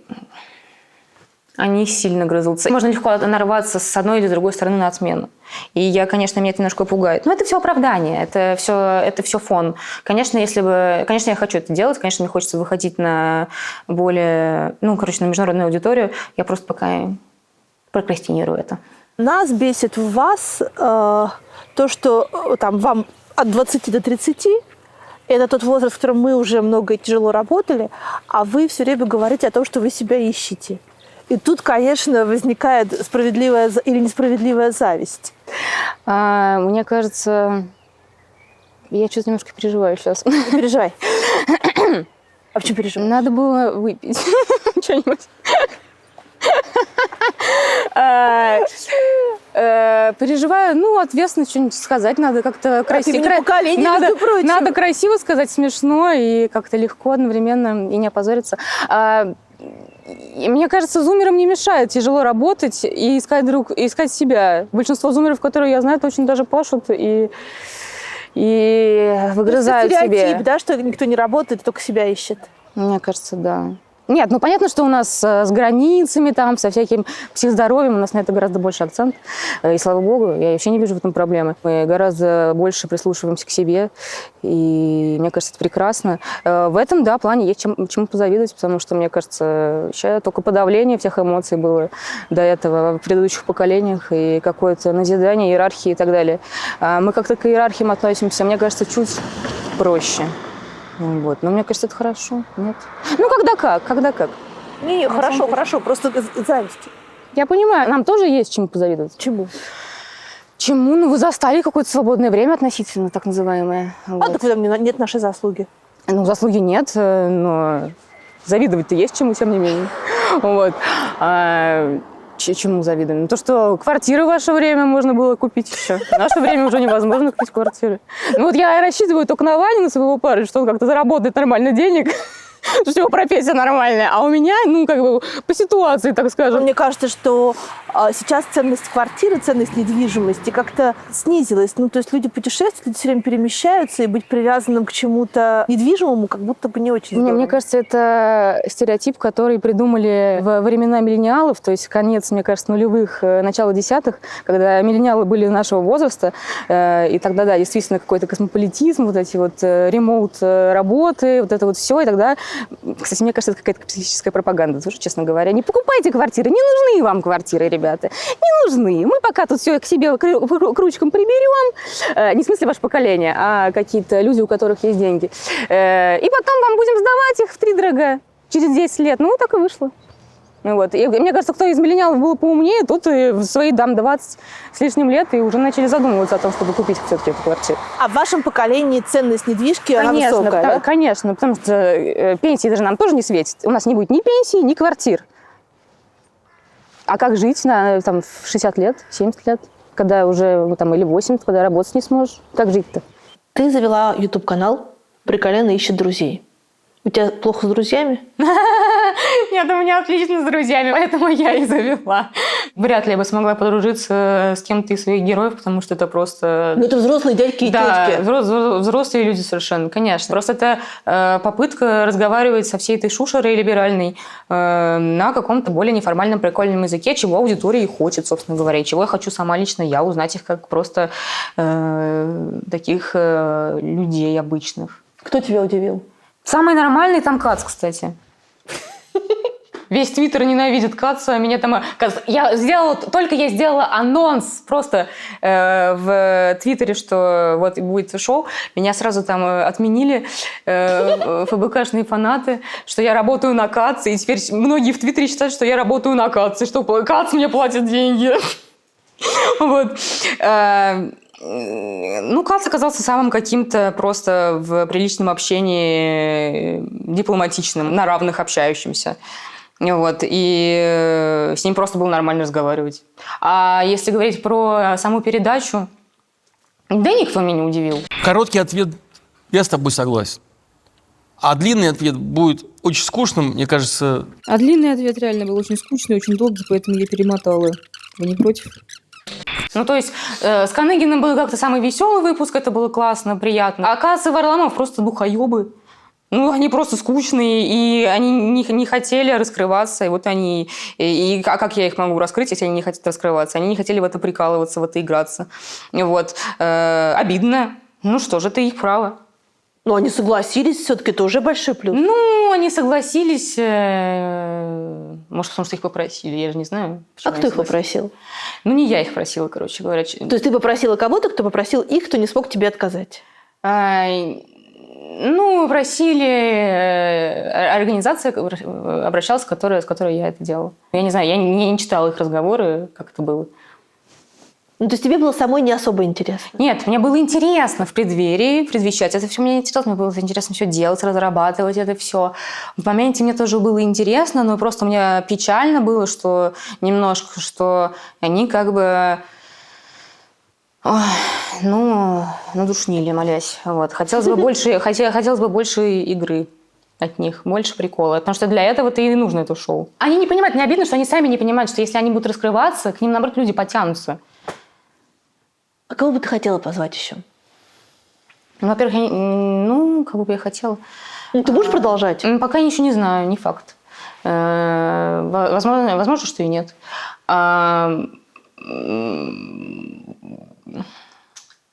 Speaker 2: они сильно грызутся. Можно легко нарваться с одной или с другой стороны на отмену. И меня это немножко пугает. Но это все оправдание, это все фон. Конечно, я хочу это делать, конечно, мне хочется выходить на более, на международную аудиторию. Я просто пока прокрастинирую это.
Speaker 1: Нас бесит в вас то, что вам от 20 до 30 это тот возраст, в котором мы уже много и тяжело работали, а вы все время говорите о том, что вы себя ищете. И тут, конечно, возникает справедливая или несправедливая зависть.
Speaker 2: Мне кажется, я что-то немножко переживаю сейчас.
Speaker 1: Не переживай. А почему переживаешь?
Speaker 2: Надо было выпить что-нибудь. Переживаю, ответственно что-нибудь сказать надо как-то красиво. Надо красиво сказать, смешно и как-то легко одновременно и не опозориться. Мне кажется, зумерам не мешает тяжело работать и искать себя. Большинство зумеров, которые я знаю, очень даже пашут и выгрызают себе.
Speaker 1: Стереотип, да, что никто не работает, только себя ищет.
Speaker 2: Мне кажется, да. Нет, ну понятно, что у нас с границами, там, со всяким психоздоровьем, у нас на это гораздо больше акцент. И слава богу, я вообще не вижу в этом проблемы. Мы гораздо больше прислушиваемся к себе, и мне кажется, это прекрасно. В этом, да, плане есть чему позавидовать, потому что, мне кажется, сейчас только подавление всех эмоций было до этого в предыдущих поколениях, и какое-то назидание, иерархии и так далее. А мы как-то к иерархиям относимся, мне кажется, чуть проще. Вот. Но мне кажется, это хорошо. Нет. Ну, когда как.
Speaker 1: Не, хорошо, просто зависть.
Speaker 2: Я понимаю, нам тоже есть чему позавидовать.
Speaker 1: Чему?
Speaker 2: Чему? Ну, вы застали какое-то свободное время относительно, так называемое.
Speaker 1: А так в этом нет нашей заслуги.
Speaker 2: Ну, заслуги нет, но завидовать-то есть чему, тем не менее. Вот. Чему завидуем? Ну, то, что квартиры в ваше время можно было купить еще. В наше время уже невозможно купить квартиры. Ну, вот я рассчитываю только на Ваню, на своего парня, что он как-то заработает нормально денег, что у него профессия нормальная. А у меня, ну, как бы, по ситуации, так скажем.
Speaker 1: Мне кажется, что сейчас ценность квартиры, ценность недвижимости как-то снизилась. Ну, то есть люди путешествуют, люди все время перемещаются, и быть привязанным к чему-то недвижимому как будто бы не очень здорово.
Speaker 2: Мне кажется, это стереотип, который придумали во времена миллениалов, то есть конец, мне кажется, нулевых, начало десятых, когда миллениалы были нашего возраста, и тогда, да, действительно какой-то космополитизм, вот эти вот ремоут работы, вот это вот все, и тогда, кстати, мне кажется, это какая-то психическая пропаганда, тоже, честно говоря. Не покупайте квартиры, не нужны вам квартиры, ребята, не нужны. Мы пока тут все к себе к ручкам приберем, не в смысле ваше поколение, а какие-то люди, у которых есть деньги. И потом вам будем сдавать их втридорога через 10 лет. Ну, так и вышло. Вот. И мне кажется, кто из миллениалов был поумнее, тот и в свои 20 с лишним лет и уже начали задумываться о том, чтобы купить все-таки эту квартиру.
Speaker 1: А в вашем поколении ценность недвижки, она высокая, да?
Speaker 2: Конечно, потому что пенсии даже нам тоже не светит. У нас не будет ни пенсии, ни квартир. А как жить там, в 60 лет, 70 лет, когда уже, там, или 80, когда работать не сможешь? Как жить-то?
Speaker 1: Ты завела YouTube-канал «Приколено ищет друзей». У тебя плохо с друзьями?
Speaker 2: Нет, у меня отлично с друзьями, поэтому я их завела. Вряд ли я бы смогла подружиться с кем-то из своих героев, потому что это просто...
Speaker 1: Ну, это взрослые дядьки и тетки.
Speaker 2: Да, взрослые люди совершенно, конечно. Просто это попытка разговаривать со всей этой шушерой либеральной на каком-то более неформальном, прикольном языке, чего аудитория и хочет, собственно говоря, и чего я хочу сама лично я узнать их как просто таких людей обычных.
Speaker 1: Кто тебя удивил?
Speaker 2: Самый нормальный там Кац, кстати. Весь Твиттер ненавидит Каца. Меня там... Я сделала анонс просто в Твиттере, что вот будет шоу. Меня сразу там отменили ФБКшные фанаты, что я работаю на Кац. И теперь многие в Твиттере считают, что я работаю на Кац. И что Кац мне платит деньги. Вот. Ну, Кац оказался самым каким-то просто в приличном общении дипломатичным, на равных общающимся. Вот, и с ним просто было нормально разговаривать. А если говорить про саму передачу, да никто меня не удивил.
Speaker 11: Короткий ответ – я с тобой согласен. А длинный ответ будет очень скучным, мне кажется.
Speaker 12: А длинный ответ реально был очень скучный, очень долгий, поэтому я перемотала. Вы не против?
Speaker 2: Ну, то есть с Каныгиным был как-то самый веселый выпуск, это было классно, приятно. А Кац и Варламов просто духоебы. Ну, они просто скучные, и они не хотели раскрываться, и вот они... А как я их могу раскрыть, если они не хотят раскрываться? Они не хотели в это прикалываться, в это играться. Вот. Обидно. Ну что же, это их право.
Speaker 1: Но они согласились, все-таки это уже большой плюс.
Speaker 2: Ну, они согласились, может, потому что их попросили, я же не знаю.
Speaker 1: А кто их попросил?
Speaker 2: Ну, не я их просила, короче говоря.
Speaker 1: То есть ты попросила кого-то, кто попросил их, кто не смог тебе отказать?
Speaker 2: Ну, просили, организация обращалась, с которой я это делала. Я не знаю, я не читала их разговоры, как это было.
Speaker 1: Ну, то есть тебе было самой не особо интересно?
Speaker 2: Нет, мне было интересно в преддверии предвещать. Это все мне интересно, мне было интересно все делать, разрабатывать это все. В моменте мне тоже было интересно, но просто мне печально было, что немножко, что они как бы... Ой, ну, надушнили, молясь. Вот. Хотелось бы больше игры от них, больше прикола. Потому что для этого-то и нужно это шоу. Они не понимают, мне обидно, что они сами не понимают, что если они будут раскрываться, к ним, наоборот, люди потянутся.
Speaker 1: А кого бы ты хотела позвать еще?
Speaker 2: Ну, во-первых, кого бы я хотела?
Speaker 1: Ну, ты будешь продолжать?
Speaker 2: Пока я еще не знаю, не факт. Возможно, что и нет.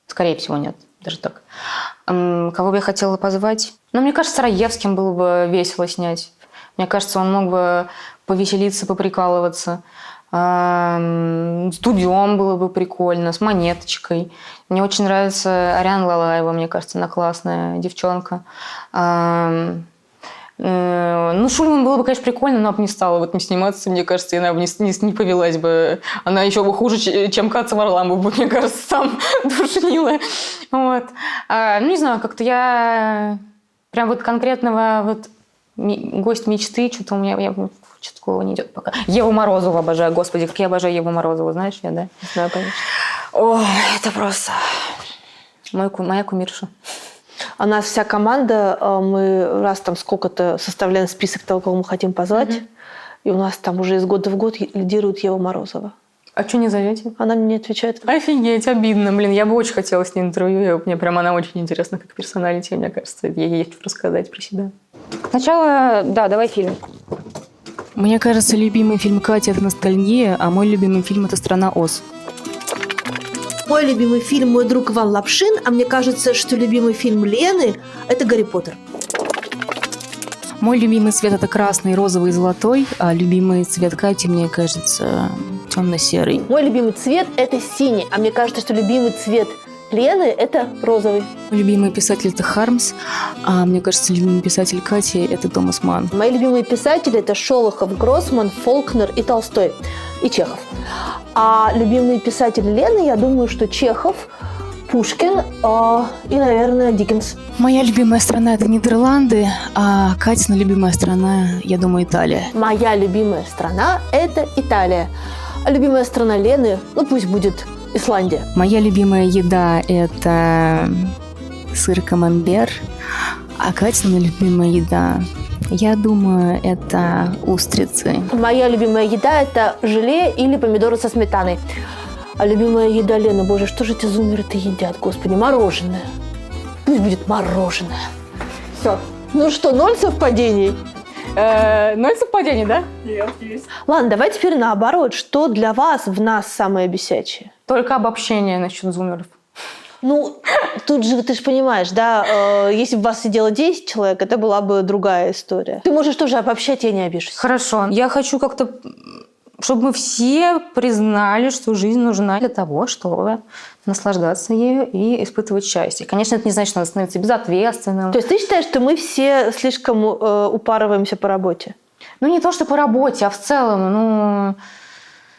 Speaker 2: Скорее всего, нет. Даже так. Кого бы я хотела позвать? Ну, мне кажется, Раевским было бы весело снять. Мне кажется, он мог бы повеселиться, поприкалываться. С Дудем было бы прикольно, с Монеточкой. Мне очень нравится Ариана Лалаева, мне кажется, она классная девчонка. Ну, Шульман было бы, конечно, прикольно, но она бы не стала в этом сниматься, мне кажется, и она бы не повелась бы. Она еще бы хуже, чем Катя Варламов бы, мне кажется, там душнила. Вот. Ну, не знаю, как-то я прям вот конкретного вот гость мечты, что-то у меня что-то в голову не идет пока. Еву Морозову обожаю, господи, как я обожаю Еву Морозову, знаешь, я, да?
Speaker 1: Не знаю, конечно.
Speaker 2: Ой, это просто моя кумирша.
Speaker 1: У нас вся команда, мы раз там сколько-то составляем список того, кого мы хотим позвать, и у нас там уже из года в год лидирует Ева Морозова.
Speaker 2: А что не зовете?
Speaker 1: Она мне не отвечает.
Speaker 2: Офигеть, обидно. Блин, я бы очень хотела с ней интервью. Мне прям она очень интересна как персоналити, мне кажется. Ей есть что рассказать про себя. Сначала, да, давай фильм.
Speaker 12: Мне кажется, любимый фильм Кати – это «Ностальгия», а мой любимый фильм – это «Страна Оз».
Speaker 1: Мой любимый фильм «Мой друг Иван Лапшин», а мне кажется, что любимый фильм Лены – это «Гарри Поттер».
Speaker 12: Мой любимый цвет – это красный, розовый и золотой, а любимый цвет Кати, мне кажется, темно-серый.
Speaker 1: Мой любимый цвет – это синий, а мне кажется, что любимый цвет Лены – это розовый.
Speaker 12: Мой любимый писатель – это Хармс, а мне кажется, любимый писатель Кати – это Томас Манн.
Speaker 1: Мои любимые писатели – это Шолохов, Гроссман, Фолкнер и Толстой, и Чехов. А любимые писатели Лены, я думаю, что Чехов, Пушкин и, наверное, Диккенс.
Speaker 12: Моя любимая страна – это Нидерланды, а Катина любимая страна, я думаю, Италия.
Speaker 1: Моя любимая страна – это Италия. А любимая страна Лены, ну пусть будет Исландия.
Speaker 12: Моя любимая еда – это сыр камамбер, а Катина любимая еда, я думаю, это устрицы.
Speaker 1: Моя любимая еда – это желе или помидоры со сметаной. А любимая еда Лены, боже, что же эти зумеры-то едят, господи, мороженое. Пусть будет мороженое. Все. Ну что, 0 совпадений?
Speaker 2: 0 совпадений, да?
Speaker 1: Нет, есть. Ладно, давай теперь наоборот. Что для вас в нас самое бесячее?
Speaker 2: Только обобщение насчет зумеров.
Speaker 1: Ну, тут же, ты же понимаешь, да, если бы вас сидело 10 человек, это была бы другая история. Ты можешь тоже обобщать, я не обижусь.
Speaker 2: Хорошо. Я хочу как-то, чтобы мы все признали, что жизнь нужна для того, чтобы наслаждаться ею и испытывать счастье. Конечно, это не значит, что надо становиться безответственным.
Speaker 1: То есть ты считаешь, что мы все слишком упарываемся по работе?
Speaker 2: Ну, не то, что по работе, а в целом, ну,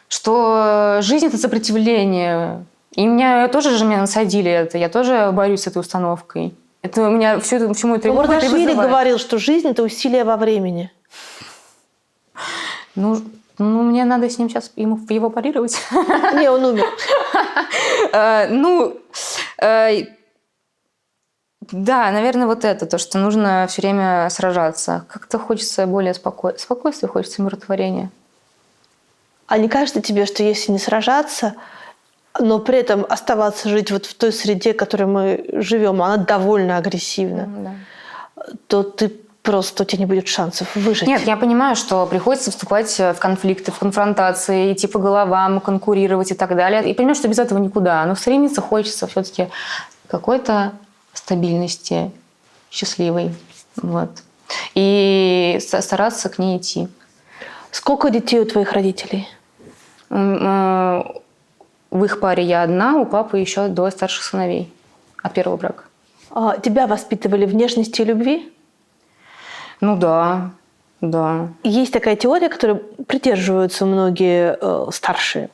Speaker 2: что жизнь – это сопротивление. И меня насадили это. Я тоже борюсь с этой установкой. Это у меня всему это
Speaker 1: Мурдашвили говорил, что жизнь – это усилие во времени.
Speaker 2: Ну, мне надо с ним сейчас его парировать.
Speaker 1: Не, он умер.
Speaker 2: Да, наверное, вот это, то, что нужно все время сражаться. Как-то хочется более спокойствия, хочется умиротворения.
Speaker 1: А не кажется тебе, что если не сражаться, но при этом оставаться жить вот в той среде, в которой мы живем, она довольно агрессивна, то ты просто, у тебя не будет шансов выжить?
Speaker 2: Нет, я понимаю, что приходится вступать в конфликты, в конфронтации, идти по головам, конкурировать и так далее. И понимаю, что без этого никуда. Но стремиться хочется все-таки какой-то стабильности, счастливой. Вот. И стараться к ней идти.
Speaker 1: Сколько детей у твоих родителей?
Speaker 2: В их паре я одна, у папы еще 2 старших сыновей от первого брака.
Speaker 1: Тебя воспитывали в нежности и любви?
Speaker 2: Ну да, да.
Speaker 1: Есть такая теория, которой придерживаются многие старшие,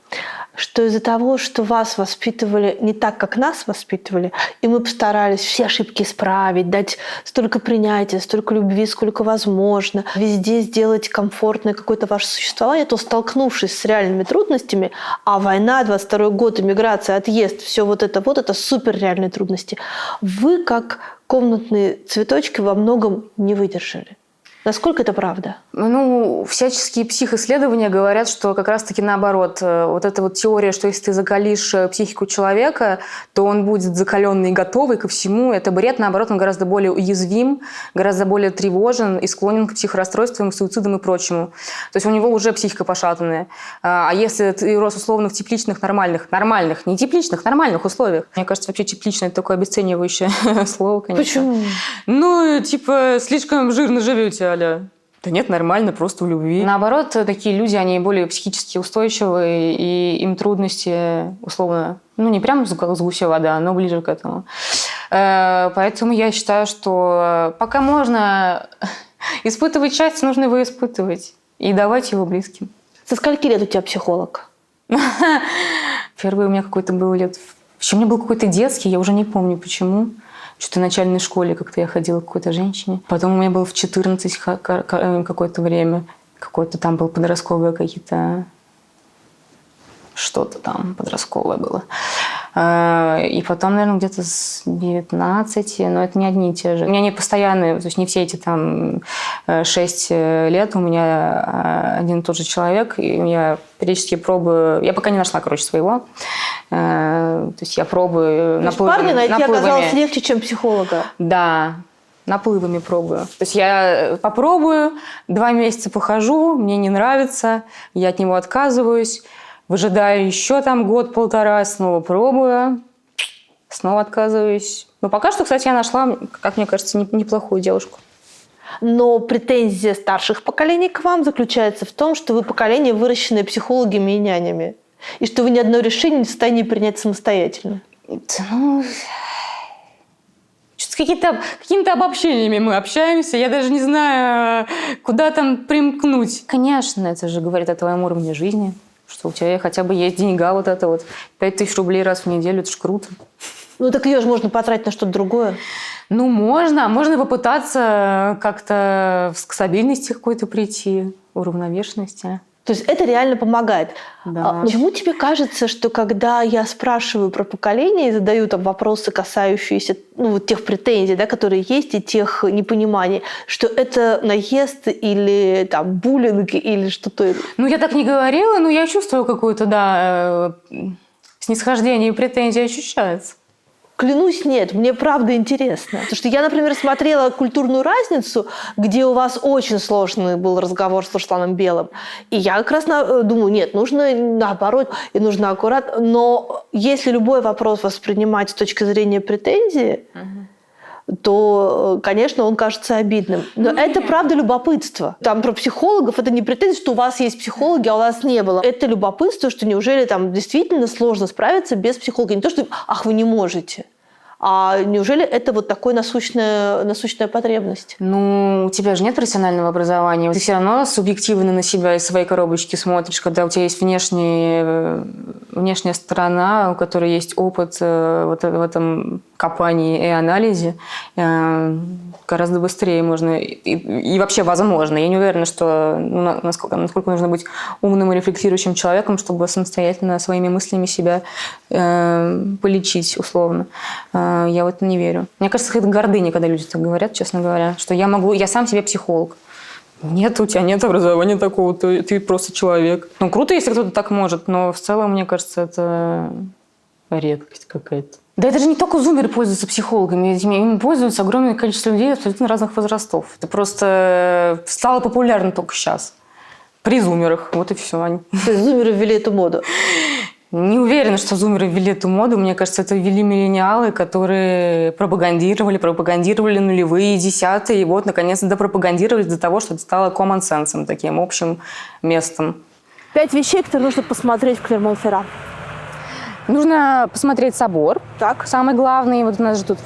Speaker 1: что из-за того, что вас воспитывали не так, как нас воспитывали, и мы постарались все ошибки исправить, дать столько принятия, столько любви, сколько возможно, везде сделать комфортное какое-то ваше существование, то, столкнувшись с реальными трудностями, а война, 22 год, иммиграция, отъезд, все вот это супер реальные трудности, вы, как комнатные цветочки, во многом не выдержали. Насколько это правда?
Speaker 2: Ну, всяческие психоисследования говорят, что как раз-таки наоборот. Вот эта вот теория, что если ты закалишь психику человека, то он будет закаленный и готовый ко всему. Это бред. Наоборот, он гораздо более уязвим, гораздо более тревожен и склонен к психорасстройствам, к суицидам и прочему. То есть у него уже психика пошатанная. А если ты рос условно в тепличных, нормальных, не тепличных, нормальных условиях. Мне кажется, вообще тепличное – это такое обесценивающее слово, конечно.
Speaker 1: Почему?
Speaker 2: Ну, типа, слишком жирно живете, аля. Да нет, нормально, просто в любви. Наоборот, такие люди, они более психически устойчивые, и им трудности, условно, ну, не прям как с гуся вода, но ближе к этому. Поэтому я считаю, что пока можно испытывать счастье, нужно его испытывать и давать его близким.
Speaker 1: Со скольки лет у тебя психолог?
Speaker 2: Первый у меня какой-то был лет... Причем у меня был какой-то детский, я уже не помню почему. Что-то в начальной школе как-то я ходила к какой-то женщине. Потом у меня был в 14 какое-то время. Какое-то там было подростковое какие-то... Что-то там подростковое было. И потом, наверное, где-то с 19, но это не одни и те же. У меня не постоянные, то есть не все эти там 6 лет у меня один и тот же человек, и я периодически пробую, я пока не нашла, короче, своего, то есть я пробую наплывами.
Speaker 1: Парня найти оказалось легче, чем психолога.
Speaker 2: Да, наплывами пробую. То есть я попробую, 2 месяца похожу, мне не нравится, я от него отказываюсь, выжидаю еще там год-полтора, снова пробую, снова отказываюсь. Но пока что, кстати, я нашла, как мне кажется, неплохую девушку.
Speaker 1: Но претензия старших поколений к вам заключается в том, что вы поколение, выращенное психологами и нянями. И что вы ни одно решение не в состоянии принять самостоятельно.
Speaker 2: Ну, с какими-то обобщениями мы общаемся. Я даже не знаю, куда там примкнуть. Конечно, это же говорит о твоем уровне жизни. Что у тебя хотя бы есть деньга вот это вот. 5000 рублей раз в неделю, это ж круто.
Speaker 1: Ну так ее же можно потратить на что-то другое.
Speaker 2: Ну можно. Можно попытаться как-то к стабильности какой-то прийти, уравновешенности.
Speaker 1: То есть это реально помогает.
Speaker 2: Да.
Speaker 1: Почему тебе кажется, что когда я спрашиваю про поколение и задаю там вопросы, касающиеся вот тех претензий, да, которые есть, и тех непониманий, что это наезд или там буллинг или что-то?
Speaker 2: Ну я так не говорила, но я чувствую какое-то, да, снисхождение и претензии ощущается.
Speaker 1: Клянусь, нет, мне правда интересно. Потому что я, например, смотрела «Культурную разницу», где у вас очень сложный был разговор с Русланом Белым. И я как раз думаю, нет, нужно наоборот, и нужно аккуратно. Но если любой вопрос воспринимать с точки зрения претензии, то, конечно, он кажется обидным. Но это правда любопытство. Там про психологов это не претензия, что у вас есть психологи, а у вас не было. Это любопытство, что неужели там действительно сложно справиться без психолога. Не то, что «ах, вы не можете». А неужели это вот такая насущная потребность? Ну,
Speaker 2: у тебя же нет профессионального образования. Ты все равно субъективно на себя из своей коробочки смотришь, когда у тебя есть внешняя сторона, у которой есть опыт вот в этом копании и анализе. Гораздо быстрее можно и вообще возможно. Я не уверена, что насколько нужно быть умным и рефлексирующим человеком, чтобы самостоятельно своими мыслями себя полечить, условно. Я в это не верю. Мне кажется, это гордыня, когда люди так говорят, честно говоря, что я сам себе психолог. Нет, у тебя нет образования такого, ты просто человек. Ну, круто, если кто-то так может, но в целом, мне кажется, это редкость какая-то. Да это же не только зумеры пользуются психологами, ими пользуются огромное количество людей абсолютно разных возрастов. Это просто стало популярно только сейчас. При зумерах, вот и все.
Speaker 1: То есть зумеры ввели эту моду?
Speaker 2: Не уверена, что зумеры ввели эту моду. Мне кажется, это ввели миллениалы, которые пропагандировали нулевые, десятые, и вот, наконец-то, допропагандировали до того, что это стало common sense, таким общим местом.
Speaker 1: 5 вещей, которые нужно посмотреть в Клермон-Ферран.
Speaker 2: Нужно посмотреть собор.
Speaker 1: Так.
Speaker 2: Самый главный. Вот у нас же тут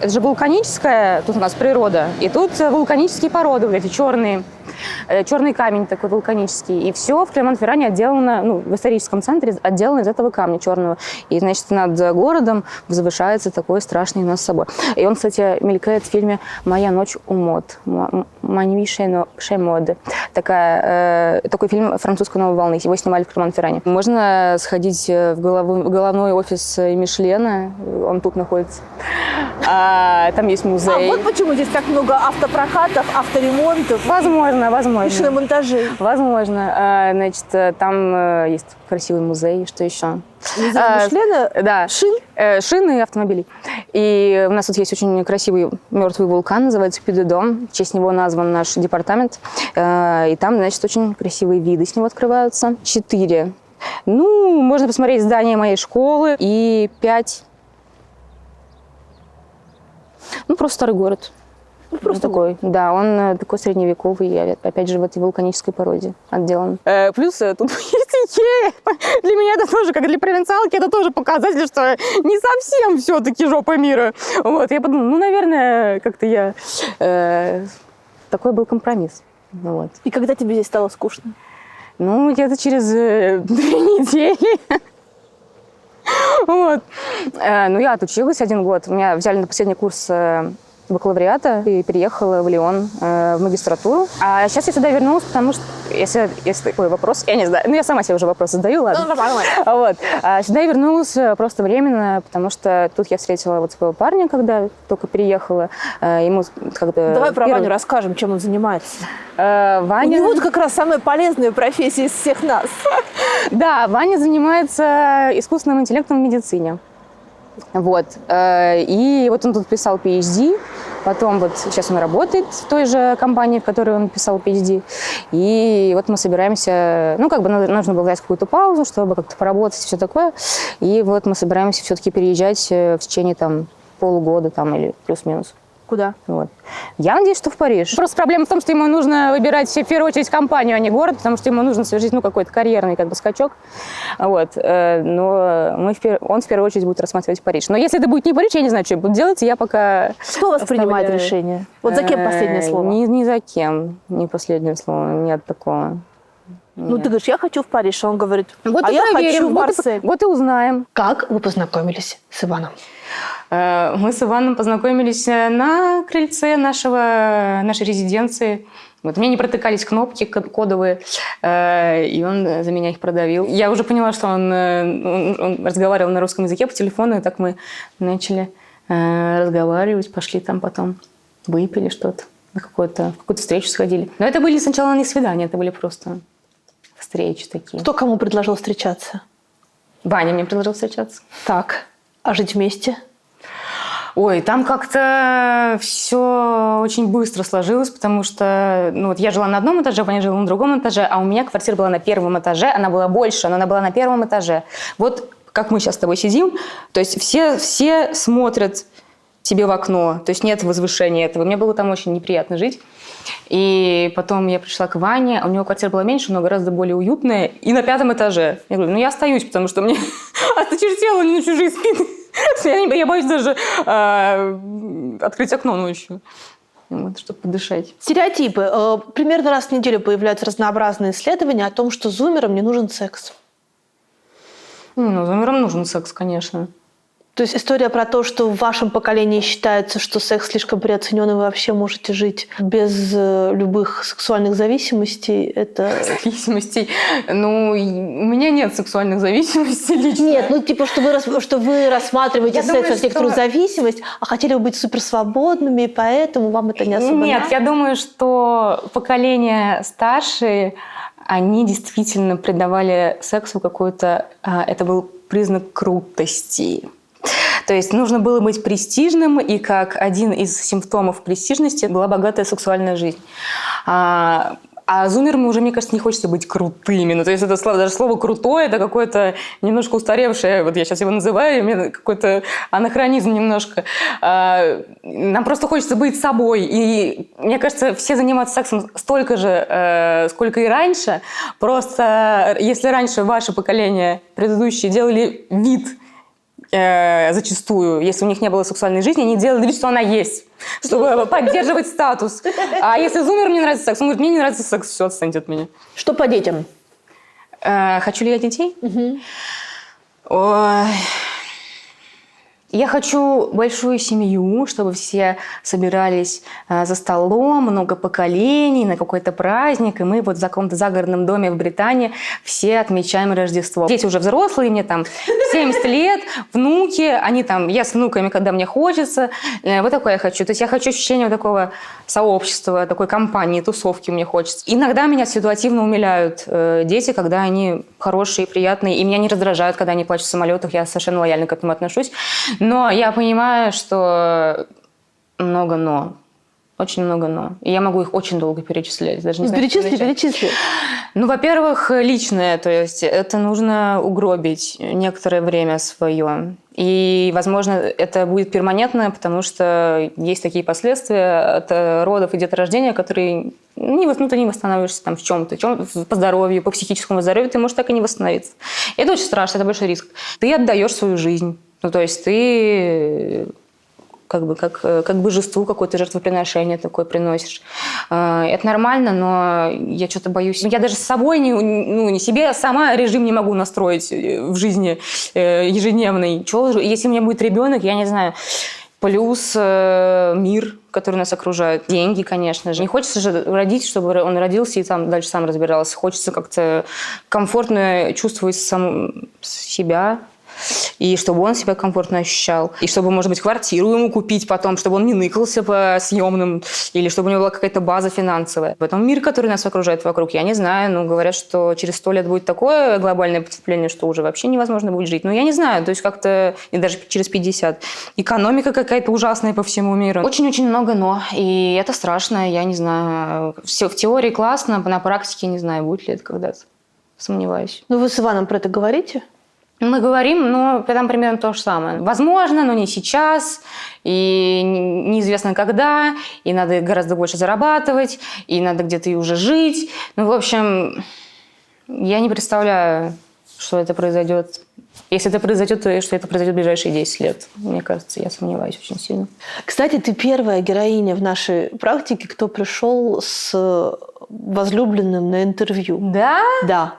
Speaker 2: это же вулканическая, тут у нас природа. И тут вулканические породы, вот эти черные. черный камень такой вулканический. И все в Клермон-Ферране отделано, ну, в историческом центре отделано из этого камня черного. И, значит, над городом возвышается такой страшный у нас собор. И он, кстати, мелькает в фильме «Моя ночь у мод». «Мануи Шемоде». Такой фильм французской новой волны. Его снимали в Клермон-Ферране. Можно сходить в головной офис Мишлена. Он тут находится. Там есть музей.
Speaker 1: Вот почему здесь так много автопрокатов, авторемонтов.
Speaker 2: Возможно.
Speaker 1: И шиномонтажей.
Speaker 2: Возможно. Значит, там есть красивый музей. Что еще?
Speaker 1: Музей Мишлена?
Speaker 2: Да.
Speaker 1: Шин?
Speaker 2: Шины и автомобилей. И у нас тут есть очень красивый мертвый вулкан, называется Пюдедом. В честь него назван наш департамент. И там, значит, очень красивые виды с него открываются. 4. Ну, можно посмотреть здание моей школы. И 5. Ну, просто старый город.
Speaker 1: Ну, просто
Speaker 2: такой. Да, он такой средневековый, опять же, в этой вулканической породе отделан. Плюс тут есть Икея. Для меня это тоже, как для провинциалки, это тоже показатель, что не совсем все-таки жопа мира. Вот, я подумала, ну, наверное, как-то я... такой был компромисс. Вот.
Speaker 1: И когда тебе здесь стало скучно?
Speaker 2: Ну, где-то через 2 недели. Вот. Ну, я отучилась 1 год. Меня взяли на последний курс бакалавриата и переехала в Лион в магистратуру. А сейчас я сюда вернулась, потому что, если такой вопрос, я не знаю, ну, я сама себе уже вопрос задаю, ладно. Вот. А сюда я вернулась просто временно, потому что тут я встретила вот своего парня, когда только переехала. Ему как-то...
Speaker 1: Давай про Ваню расскажем, чем он занимается.
Speaker 2: Ваня...
Speaker 1: У него как раз самая полезная профессия из всех нас.
Speaker 2: Да, Ваня занимается искусственным интеллектом в медицине. Вот. И вот он тут писал PhD, потом вот сейчас он работает в той же компании, в которой он писал PhD. И вот мы собираемся, ну, как бы нужно было взять какую-то паузу, чтобы как-то поработать и все такое. И вот мы собираемся все-таки переезжать в течение там полугода там или плюс-минус.
Speaker 1: Куда?
Speaker 2: Вот. Я надеюсь, что в Париж. Просто проблема в том, что ему нужно выбирать в первую очередь компанию, а не город, потому что ему нужно совершить, ну, какой-то карьерный как бы скачок. Вот. Но он в первую очередь будет рассматривать Париж. Но если это будет не Париж, я не знаю, что я буду делать, я пока...
Speaker 1: Кто у вас принимает решение? Вот за кем последнее слово?
Speaker 2: Ни за кем. Не последнее слово. Нет такого.
Speaker 1: Ну, ты говоришь, я хочу в Париж, а он говорит,
Speaker 2: вот
Speaker 1: а я
Speaker 2: проверим,
Speaker 1: хочу в Марсель.
Speaker 2: Вот и узнаем.
Speaker 1: Как вы познакомились с Иваном?
Speaker 2: Мы с Иваном познакомились на крыльце нашей резиденции. Вот, мне не протыкались кнопки кодовые, и он за меня их продавил. Я уже поняла, что он разговаривал на русском языке по телефону, и так мы начали разговаривать, пошли там потом, выпили что-то, на какую-то встречу сходили. Но это были сначала не свидания, это были просто встречи такие.
Speaker 1: Кто кому предложил встречаться?
Speaker 2: Ваня мне предложил встречаться.
Speaker 1: Так, а жить вместе?
Speaker 2: Ой, там как-то все очень быстро сложилось, потому что ну, вот я жила на одном этаже, Ваня жила на другом этаже, а у меня квартира была на 1-м этаже, она была больше, но она была на 1-м этаже. Вот как мы сейчас с тобой сидим, то есть все смотрят тебе в окно, то есть нет возвышения этого. Мне было там очень неприятно жить. И потом я пришла к Ване, у него квартира была меньше, но гораздо более уютная, и на 5-м этаже. Я говорю, ну я остаюсь, потому что мне осточертело не на чужие спины. Я боюсь даже открыть окно ночью, вот, чтобы подышать.
Speaker 1: Стереотипы. Примерно раз в неделю появляются разнообразные исследования о том, что зумерам не нужен секс.
Speaker 2: Ну, зумерам нужен секс, конечно.
Speaker 1: То есть история про то, что в вашем поколении считается, что секс слишком переоценен, и вы вообще можете жить без любых сексуальных зависимостей, это...
Speaker 2: Зависимостей? Ну, у меня нет сексуальных зависимостей лично.
Speaker 1: Нет, ну типа, что вы рассматриваете секс как некоторую зависимость, а хотели бы быть суперсвободными, и поэтому вам это не особо
Speaker 2: Нет, я думаю, что поколение старшие, они действительно придавали сексу какой-то... Это был признак крутости. То есть нужно было быть престижным, и как один из симптомов престижности была богатая сексуальная жизнь. А зумерам уже, мне кажется, не хочется быть крутыми. Ну, то есть это даже слово «крутой» — это какое-то немножко устаревшее, вот я сейчас его называю, у меня какой-то анахронизм немножко. Нам просто хочется быть собой. И мне кажется, все занимаются сексом столько же, сколько и раньше. Просто если раньше ваше поколение предыдущие делали вид, зачастую, если у них не было сексуальной жизни, они делали вид, что она есть, чтобы поддерживать статус. А если зумеру не нравится секс, он говорит, мне не нравится секс, все, отстаньте от меня.
Speaker 1: Что по детям?
Speaker 2: Хочу ли я детей? Ой. Я хочу большую семью, чтобы все собирались за столом, много поколений, на какой-то праздник, и мы вот в каком-то загородном доме в Британии все отмечаем Рождество. Дети уже взрослые, мне там 70 лет, внуки, они там, я с внуками, когда мне хочется. Вот такое я хочу. То есть я хочу ощущение вот такого сообщества, такой компании, тусовки мне хочется. Иногда меня ситуативно умиляют дети, когда они хорошие, приятные, и меня не раздражают, когда они плачут в самолетах, я совершенно лояльно к этому отношусь. Но я понимаю, что много «но». Очень много «но». И я могу их очень долго перечислять. Даже не знаю,
Speaker 1: Перечисли.
Speaker 2: Ну, во-первых, личное. То есть это нужно угробить некоторое время свое. И, возможно, это будет перманентно, потому что есть такие последствия от родов и деторождения, которые ты не восстановишься там в чем-то, по здоровью, по психическому здоровью, ты можешь так и не восстановиться. И это очень страшно, это большой риск. Ты отдаешь свою жизнь. Ну, то есть ты как божеству какое-то жертвоприношение такое приносишь. Это нормально, но я что-то боюсь. Я даже с собой не себе сама режим не могу настроить в жизни ежедневной. Если у меня будет ребенок, я не знаю. Плюс мир, который нас окружает. Деньги, конечно же. Не хочется же родить, чтобы он родился и там дальше сам разбирался. Хочется как-то комфортно чувствовать себя. И чтобы он себя комфортно ощущал. И чтобы, может быть, квартиру ему купить потом, чтобы он не ныкался по съемным, или чтобы у него была какая-то база финансовая. Поэтому мир, который нас окружает вокруг, я не знаю, но говорят, что через 100 лет будет такое глобальное потепление, что уже вообще невозможно будет жить. Но я не знаю, то есть как-то, и даже через 50. Экономика какая-то ужасная по всему миру. Очень-очень много «но», и это страшно, я не знаю. Все в теории классно, на практике не знаю, будет ли это когда-то. Сомневаюсь.
Speaker 1: Ну, вы с Иваном про это говорите?
Speaker 2: Мы говорим, но там примерно то же самое. Возможно, но не сейчас, и неизвестно когда, и надо гораздо больше зарабатывать, и надо где-то и уже жить. Ну, в общем, я не представляю, что это произойдет. Если это произойдет, то что это произойдет в ближайшие 10 лет. Мне кажется, я сомневаюсь очень сильно.
Speaker 1: Кстати, ты первая героиня в нашей практике, кто пришел с возлюбленным на интервью.
Speaker 2: Да?
Speaker 1: Да.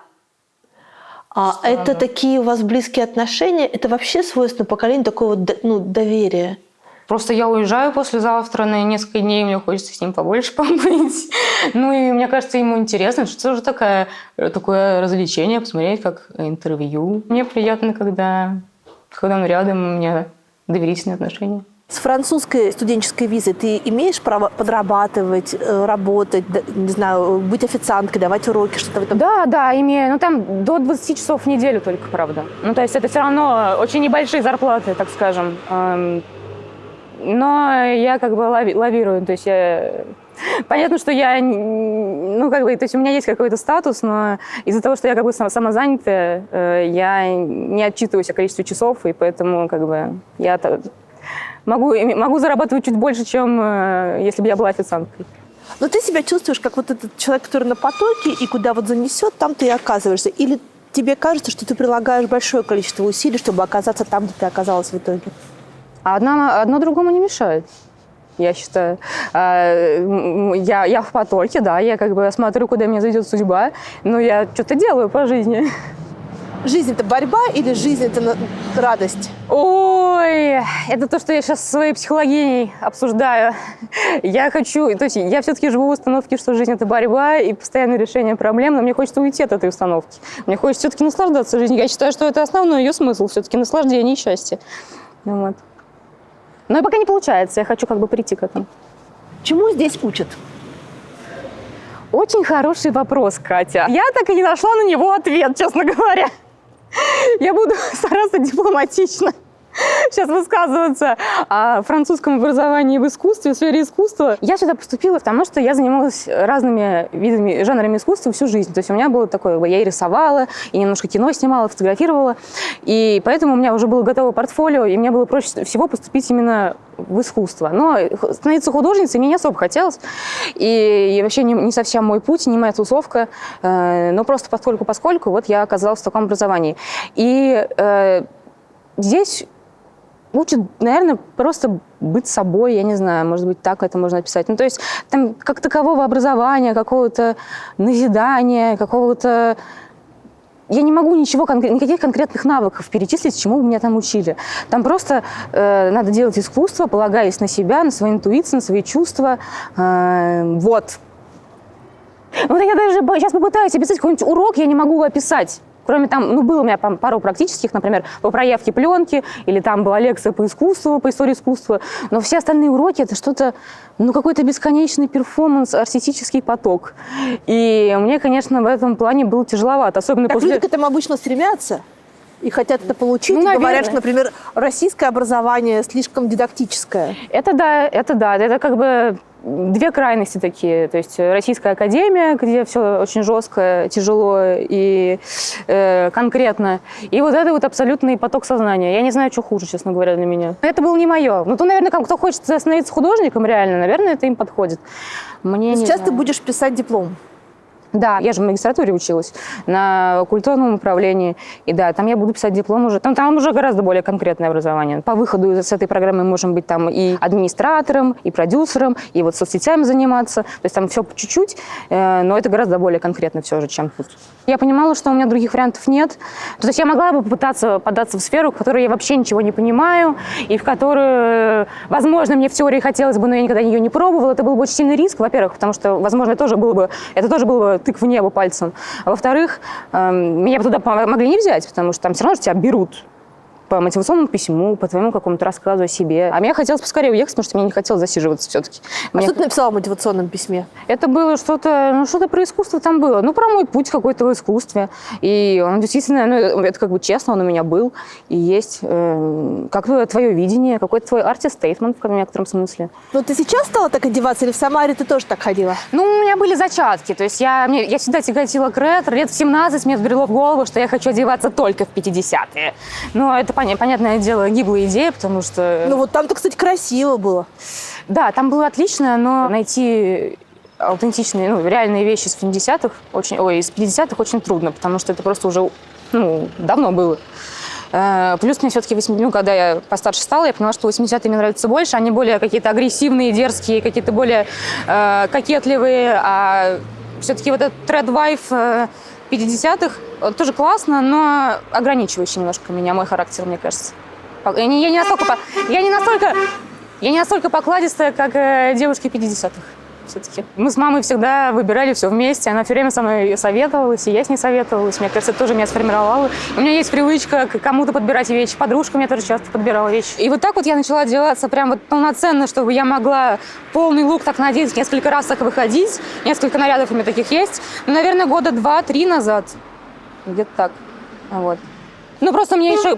Speaker 1: А это такие у вас близкие отношения? Это вообще свойственно поколению такого доверия?
Speaker 2: Просто я уезжаю послезавтра на несколько дней, мне хочется с ним побольше побыть. Ну и мне кажется, ему интересно, что же такое развлечение, посмотреть как интервью. Мне приятно, когда он рядом, у меня доверительные отношения.
Speaker 1: С французской студенческой визой ты имеешь право подрабатывать, работать, не знаю, быть официанткой, давать уроки, что-то в этом?
Speaker 2: Да, имею. Ну, там до 20 часов в неделю только, правда. Ну, то есть это все равно очень небольшие зарплаты, так скажем. Но я как бы лавирую. То есть понятно, что я, то есть у меня есть какой-то статус, но из-за того, что я как бы самозанятая, я не отчитываюсь о количестве часов, и поэтому как бы я могу зарабатывать чуть больше, чем если бы я была официанткой.
Speaker 1: Но ты себя чувствуешь как вот этот человек, который на потоке, и куда вот занесет, там ты и оказываешься. Или тебе кажется, что ты прилагаешь большое количество усилий, чтобы оказаться там, где ты оказалась в итоге?
Speaker 2: А одно другому не мешает, я считаю. Я в потоке, да, я как бы смотрю, куда меня заведет судьба, но я что-то делаю по жизни.
Speaker 1: Жизнь – это борьба или жизнь – это радость?
Speaker 2: Ой, это то, что я сейчас со своей психологиней обсуждаю. Я все-таки живу в установке, что жизнь – это борьба и постоянное решение проблем, но мне хочется уйти от этой установки. Мне хочется все-таки наслаждаться жизнью. Я считаю, что это основной ее смысл, все-таки наслаждение и счастье. Вот. Но и пока не получается, я хочу как бы прийти к этому.
Speaker 1: Чему здесь учат?
Speaker 2: Очень хороший вопрос, Катя. Я так и не нашла на него ответ, честно говоря. Я буду стараться дипломатично сейчас высказываться о французском образовании в искусстве, в сфере искусства. Я сюда поступила, потому что я занималась разными видами, жанрами искусства всю жизнь. То есть у меня было такое, я и рисовала, и немножко кино снимала, фотографировала. И поэтому у меня уже было готово портфолио, и мне было проще всего поступить именно в искусство. Но становиться художницей мне не особо хотелось. И вообще не совсем мой путь, не моя тусовка. Но просто поскольку вот я оказалась в таком образовании. И здесь учат, наверное, просто быть собой, я не знаю, может быть, так это можно описать. Ну, то есть там как такового образования, какого-то назидания, какого-то... Я не могу никаких конкретных навыков перечислить, чему меня там учили. Там просто надо делать искусство, полагаясь на себя, на свою интуицию, на свои чувства. Вот. Вот я даже сейчас попытаюсь описать какой-нибудь урок, я не могу его описать. Кроме там, ну, было у меня пару практических, например, по проявке пленки, или там была лекция по искусству, по истории искусства. Но все остальные уроки — это что-то, ну, какой-то бесконечный перформанс, артистический поток. И мне, конечно, в этом плане было тяжеловато. Особенно
Speaker 1: так
Speaker 2: после...
Speaker 1: люди к этому обычно стремятся и хотят это получить.
Speaker 2: Ну,
Speaker 1: говорят, что, например, российское образование слишком дидактическое.
Speaker 2: Это да. Это как бы две крайности такие. То есть Российская академия, где все очень жестко, тяжело и конкретно. И вот это вот абсолютный поток сознания. Я не знаю, что хуже, честно говоря, для меня. Это было не мое. Ну, то, наверное, кто хочет становиться художником реально, наверное, это им подходит. Мне
Speaker 1: сейчас ты будешь писать диплом.
Speaker 2: Да, я же в магистратуре училась на культурном управлении. И да, там я буду писать диплом уже. Там уже гораздо более конкретное образование. По выходу с этой программы мы можем быть там и администратором, и продюсером, и вот соцсетями заниматься. То есть там все по чуть-чуть, но это гораздо более конкретно все же, чем тут. Я понимала, что у меня других вариантов нет. То есть я могла бы попытаться податься в сферу, в которой я вообще ничего не понимаю, и в которую, возможно, мне в теории хотелось бы, но я никогда ее не пробовала. Это был бы очень сильный риск, во-первых, потому что, возможно, это тоже было бы тык в небо пальцем. А во-вторых, меня бы туда могли не взять, потому что там все равно же тебя берут по мотивационному письму, по твоему какому-то рассказу о себе. А мне хотелось поскорее уехать, потому что мне не хотелось засиживаться все-таки.
Speaker 1: Что ты написала в мотивационном письме?
Speaker 2: Это было что-то про искусство там было. Ну, про мой путь какой-то в искусстве. И он действительно, ну, это как бы честно, он у меня был и есть. Как твое видение, какой-то твой артист-стейтмент в некотором смысле.
Speaker 1: Ну, ты сейчас стала так одеваться или в Самаре ты тоже так ходила?
Speaker 2: Ну, у меня были зачатки. То есть я всегда тяготила к ретро. Лет в 17 мне взбрело в голову, что я хочу одеваться только в 50-е. Но это понятное дело, гиблая идея, потому что...
Speaker 1: Ну вот там-то, кстати, красиво было.
Speaker 2: Да, там было отлично, но найти аутентичные, реальные вещи из 70-х, из 50-х очень трудно, потому что это просто уже, давно было. Плюс мне все-таки, когда я постарше стала, я поняла, что 80-е мне нравятся больше, они более какие-то агрессивные, дерзкие, какие-то более кокетливые, а все-таки вот этот тред-вайф 50-х тоже классно, но ограничивающий немножко меня, мой характер, мне кажется. Я не настолько покладистая, как девушки 50-х все-таки. Мы с мамой всегда выбирали все вместе, она все время со мной советовалась, и я с ней советовалась. Мне кажется, это тоже меня сформировало. У меня есть привычка к кому-то подбирать вещи, подружка мне тоже часто подбирала вещи. И вот так вот я начала одеваться прям вот полноценно, чтобы я могла полный лук так надеть, несколько раз так выходить. Несколько нарядов у меня таких есть. Ну, наверное, года 2-3 назад. Где-то так. Вот. Ну, просто мне еще,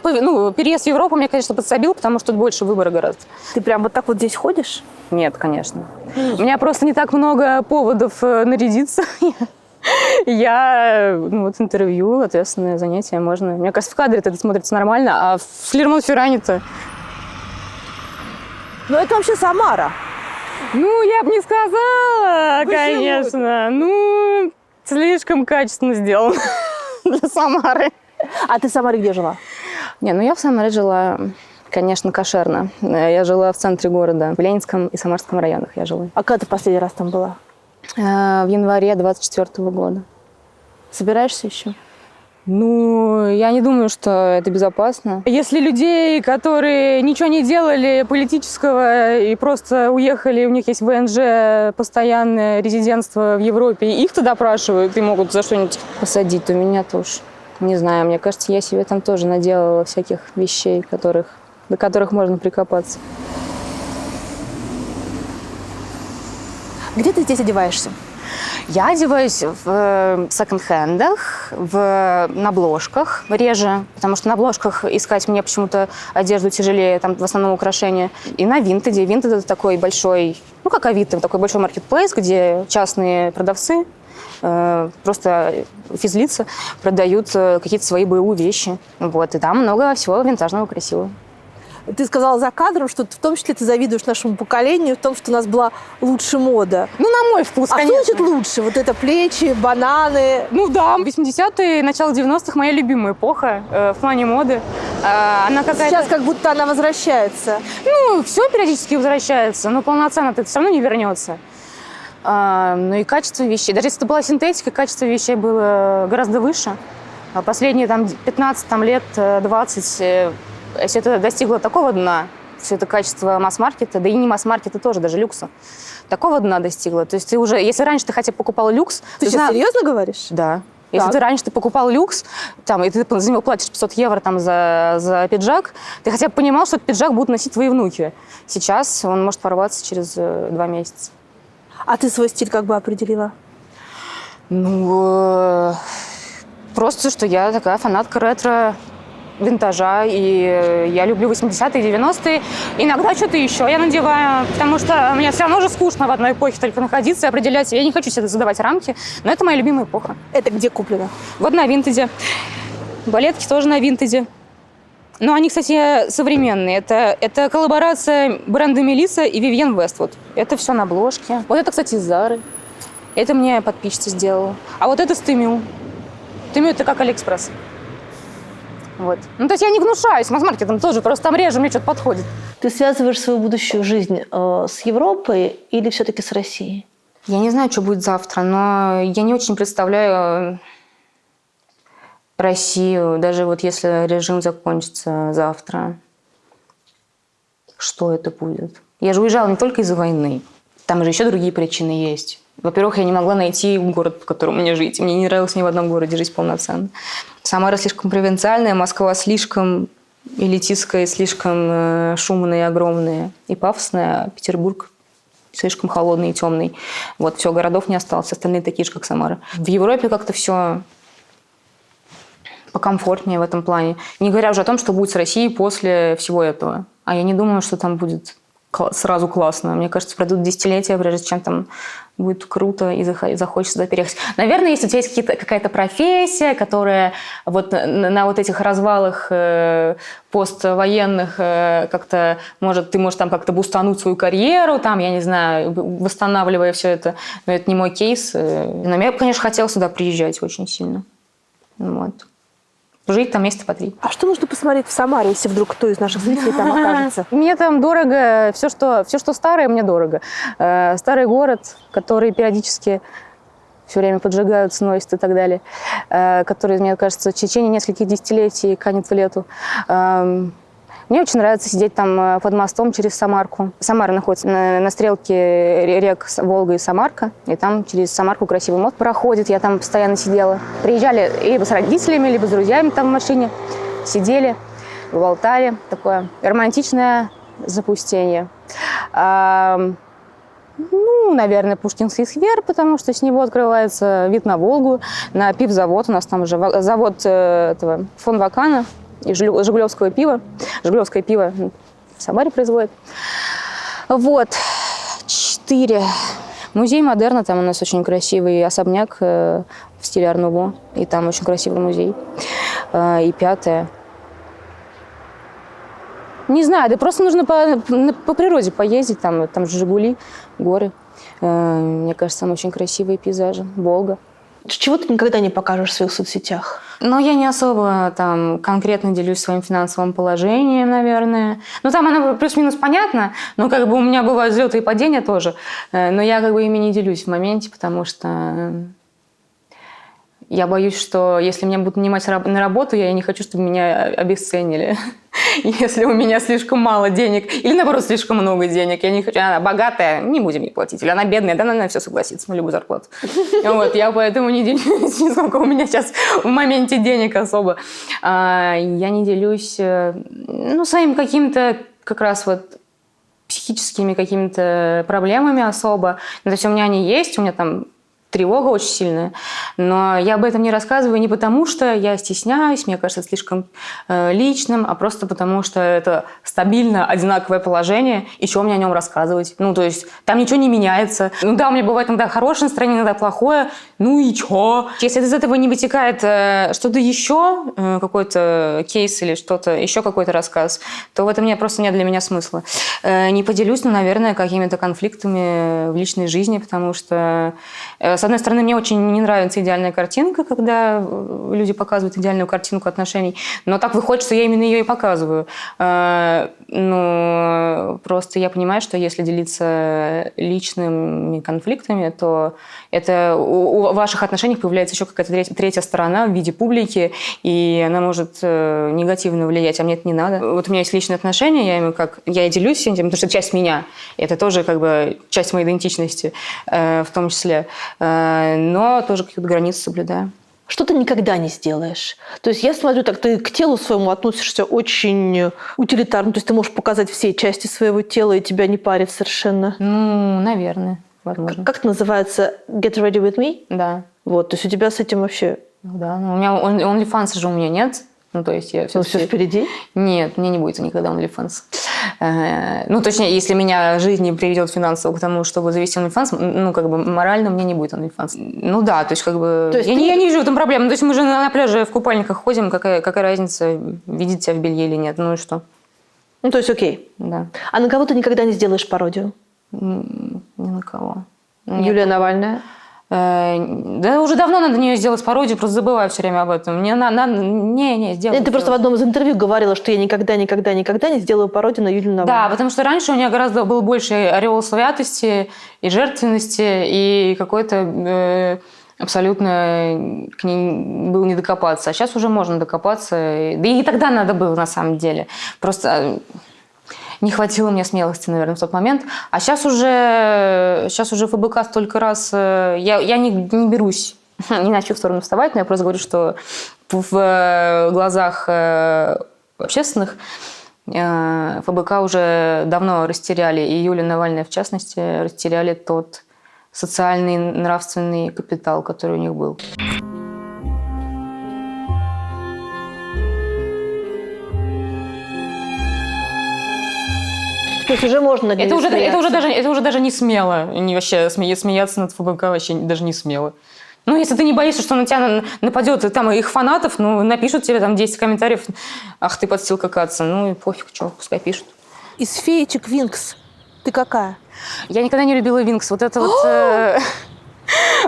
Speaker 2: переезд в Европу меня, конечно, подсобил, потому что тут больше выбора гораздо.
Speaker 1: Ты прям вот так вот здесь ходишь?
Speaker 2: Нет, конечно. У меня просто не так много поводов нарядиться. Я, интервью, ответственное занятие можно. Мне кажется, в кадре это смотрится нормально, а в Клермон-Ферране-то...
Speaker 1: Ну, это вообще Самара.
Speaker 2: Ну, я бы не сказала, конечно. Слишком качественно сделано для Самары.
Speaker 1: А ты в Самаре где жила?
Speaker 2: Я в Самаре жила, конечно, кошерно. Я жила в центре города, в Ленинском и Самарском районах я жила.
Speaker 1: А когда ты последний раз там была?
Speaker 2: В январе 24-го года.
Speaker 1: Собираешься еще?
Speaker 2: Я не думаю, что это безопасно. Если людей, которые ничего не делали политического и просто уехали, у них есть ВНЖ, постоянное резидентство в Европе, и их туда допрашивают и могут за что-нибудь посадить, то меня-то уж... Не знаю, мне кажется, я себе там тоже наделала всяких вещей, до которых можно прикопаться.
Speaker 1: Где ты здесь одеваешься?
Speaker 2: Я одеваюсь в секонд-хендах, на бложках реже, потому что на бложках искать мне почему-то одежду тяжелее, там в основном украшения. И на Винтеде. Винтед — это такой большой, как Авито, такой большой маркетплейс, где частные продавцы, просто физлица продают какие-то свои БУ вещи. Вот, и там много всего винтажного, красивого.
Speaker 1: Ты сказала за кадром, что в том числе ты завидуешь нашему поколению в том, что у нас была лучше мода.
Speaker 2: Ну, на мой вкус,
Speaker 1: А
Speaker 2: конечно.
Speaker 1: что значит лучше? Вот это плечи, бананы.
Speaker 2: Ну да, 80-е, начало 90-х моя любимая эпоха в плане моды. Она какая-то...
Speaker 1: Сейчас как будто она возвращается.
Speaker 2: Ну, все периодически возвращается, но полноценно это все равно не вернется. Ну и качество вещей. Даже если это была синтетика, качество вещей было гораздо выше. Последние там 15 лет, 20, если это достигло такого дна, все это качество масс-маркета, да и не масс-маркета тоже, даже люкса, такого дна достигло. То есть ты уже, если раньше ты хотя бы покупал люкс...
Speaker 1: Ты сейчас серьезно говоришь?
Speaker 2: Да. Если ты раньше покупал люкс, там, и ты за него платишь 500 евро там, за пиджак, ты хотя бы понимал, что этот пиджак будут носить твои внуки. Сейчас он может порваться через 2 месяца.
Speaker 1: А ты свой стиль как бы определила?
Speaker 2: Ну, просто, что я такая фанатка ретро, винтажа, и я люблю 80-е, 90-е. Иногда что-то еще я надеваю, потому что мне все равно же скучно в одной эпохе только находиться и определять. Я не хочу себе задавать рамки, но это моя любимая эпоха.
Speaker 1: Это где куплено?
Speaker 2: Вот на Винтеде. Балетки тоже на Винтеде. Но они, кстати, современные. Это коллаборация бренда Мелисса и Вивьен Вествуд. Это все на обложке. Вот это, кстати, из Зары. Это мне подписчица сделала. А вот это с Тымю. Тымю — это как Алиэкспресс. Вот. Ну, то есть я не гнушаюсь масс-маркетом тоже, просто там реже мне что-то подходит.
Speaker 1: Ты связываешь свою будущую жизнь с Европой или все-таки с Россией?
Speaker 2: Я не знаю, что будет завтра, но я не очень представляю Россию, даже вот если режим закончится завтра. Что это будет? Я же уезжала не только из-за войны. Там же еще другие причины есть. Во-первых, я не могла найти город, в котором мне жить. Мне не нравилось ни в одном городе жить полноценно. Самара слишком провинциальная, Москва слишком элитистская, слишком шумная и огромная и пафосная, а Петербург слишком холодный и темный. Вот, все, городов не осталось, остальные такие же, как Самара. В Европе как-то все покомфортнее в этом плане. Не говоря уже о том, что будет с Россией после всего этого. А я не думаю, что там будет сразу классно. Мне кажется, пройдут десятилетия, прежде чем там будет круто и захочется туда переехать. Наверное, если у тебя есть какая-то профессия, которая вот на вот этих развалах поствоенных как-то ты можешь там как-то бустануть свою карьеру, там, я не знаю, восстанавливая все это. Но это не мой кейс. Но я бы, конечно, хотела сюда приезжать очень сильно. Вот. Жить там месяца по 3.
Speaker 1: А что нужно посмотреть в Самаре, если вдруг кто из наших зрителей там окажется?
Speaker 2: Мне там дорого, все, что старое, мне дорого. Старый город, который периодически все время поджигают, сносят и так далее, который, мне кажется, в течение нескольких десятилетий канет в лету. Мне очень нравится сидеть там под мостом через Самарку. Самара находится на стрелке рек Волга и Самарка, и там через Самарку красивый мост проходит. Я там постоянно сидела. Приезжали либо с родителями, либо с друзьями там в машине. Сидели, болтали. Такое романтичное запустение. Ну, наверное, Пушкинский сквер, потому что с него открывается вид на Волгу, на пивзавод. У нас там уже завод фон Вакана и жигулевского пива. Жигулевское пиво в Самаре производят. Вот. 4. Музей модерна. Там у нас очень красивый особняк в стиле Ар-Нуво. И там очень красивый музей. И 5. Не знаю, да просто нужно по природе поездить. Там же Жигули, горы. Мне кажется, там очень красивые пейзажи. Волга.
Speaker 1: Чего ты никогда не покажешь в своих соцсетях?
Speaker 2: Ну, я не особо там конкретно делюсь своим финансовым положением, наверное. Ну, там оно плюс-минус понятно, но как бы у меня бывают взлеты и падения тоже. Но я как бы ими не делюсь в моменте, потому что я боюсь, что если меня будут нанимать на работу, я не хочу, чтобы меня обесценили. Если у меня слишком мало денег, или наоборот, слишком много денег, я не хочу, она богатая, не будем ей платить, или она бедная, да, она на все согласится, на любую зарплату. Вот, я поэтому не делюсь, сколько у меня сейчас в моменте денег особо. Я не делюсь, ну, своими какими-то как раз вот психическими какими-то проблемами особо. То есть у меня они есть, у меня там тревога очень сильная. Но я об этом не рассказываю не потому, что я стесняюсь, мне кажется, это слишком личным, а просто потому, что это стабильно одинаковое положение, и что мне о нем рассказывать? Ну, то есть там ничего не меняется. Ну да, у меня бывает иногда хорошее настроение, иногда плохое. Ну и чё? Если из этого не вытекает что-то еще, какой-то кейс или что-то, еще какой-то рассказ, то в этом просто нет для меня смысла. Не поделюсь, наверное, какими-то конфликтами в личной жизни, потому что, с одной стороны, мне очень не нравится идеальная картинка, когда люди показывают идеальную картинку отношений, но так выходит, что я именно ее и показываю. Ну, просто я понимаю, что если делиться личными конфликтами, то это у ваших отношениях появляется еще какая-то третья сторона в виде публики, и она может негативно влиять, а мне это не надо. Вот у меня есть личные отношения, я делюсь с этим, потому что это часть меня, это тоже как бы часть моей идентичности в том числе, но тоже какие-то границы соблюдаю.
Speaker 1: Что ты никогда не сделаешь? То есть я смотрю, так ты к телу своему относишься очень утилитарно, то есть ты можешь показать все части своего тела, и тебя не парит совершенно.
Speaker 2: Ну, наверное, возможно.
Speaker 1: Как это называется? Get ready with me?
Speaker 2: Да.
Speaker 1: Вот, то есть у тебя с этим вообще...
Speaker 2: Да, у меня OnlyFans же у меня нет. Ну, то есть я
Speaker 1: все впереди? Нет,
Speaker 2: мне не будет никогда OnlyFans. Ну, точнее, если меня жизнь не приведет финансово к тому, чтобы завести OnlyFans, ну, как бы морально мне не будет OnlyFans. Ну да, то есть как бы... То есть я не вижу в этом проблемы. То есть мы же на пляже в купальниках ходим, какая разница, видеть тебя в белье или нет, ну и что?
Speaker 1: Ну, то есть окей.
Speaker 2: Да.
Speaker 1: А на кого ты никогда не сделаешь пародию?
Speaker 2: Ни на кого.
Speaker 1: Юлия Навальная?
Speaker 2: Да уже давно надо на нее сделать пародию, просто забываю все время об этом. Мне надо... Не, сделать.
Speaker 1: Ты просто в одном из интервью говорила, что я никогда не сделаю пародию на Юлию Навальную.
Speaker 2: Да, потому что раньше у меня гораздо был больше ореол святости и жертвенности, и какой-то абсолютно к ней было не докопаться. А сейчас уже можно докопаться. Да и тогда надо было, на самом деле. Просто... Не хватило мне смелости, наверное, в тот момент. А сейчас уже ФБК столько раз... Я не берусь ни на чью сторону вставать, но я просто говорю, что в глазах общественных ФБК уже давно растеряли, и Юлия Навальная, в частности, растеряли тот социальный, нравственный капитал, который у них был.
Speaker 1: То есть уже можно над ней смеяться.
Speaker 2: Это уже даже не смело. Вообще смеяться над ФБК вообще даже не смело. Ну, если ты не боишься, что на тебя нападет там их фанатов, ну, напишут тебе там 10 комментариев, ах, ты подстилка Каца. Ну, и пофиг, что, пускай пишут.
Speaker 1: Из феечек Винкс ты какая?
Speaker 2: Я никогда не любила Винкс. Вот это вот...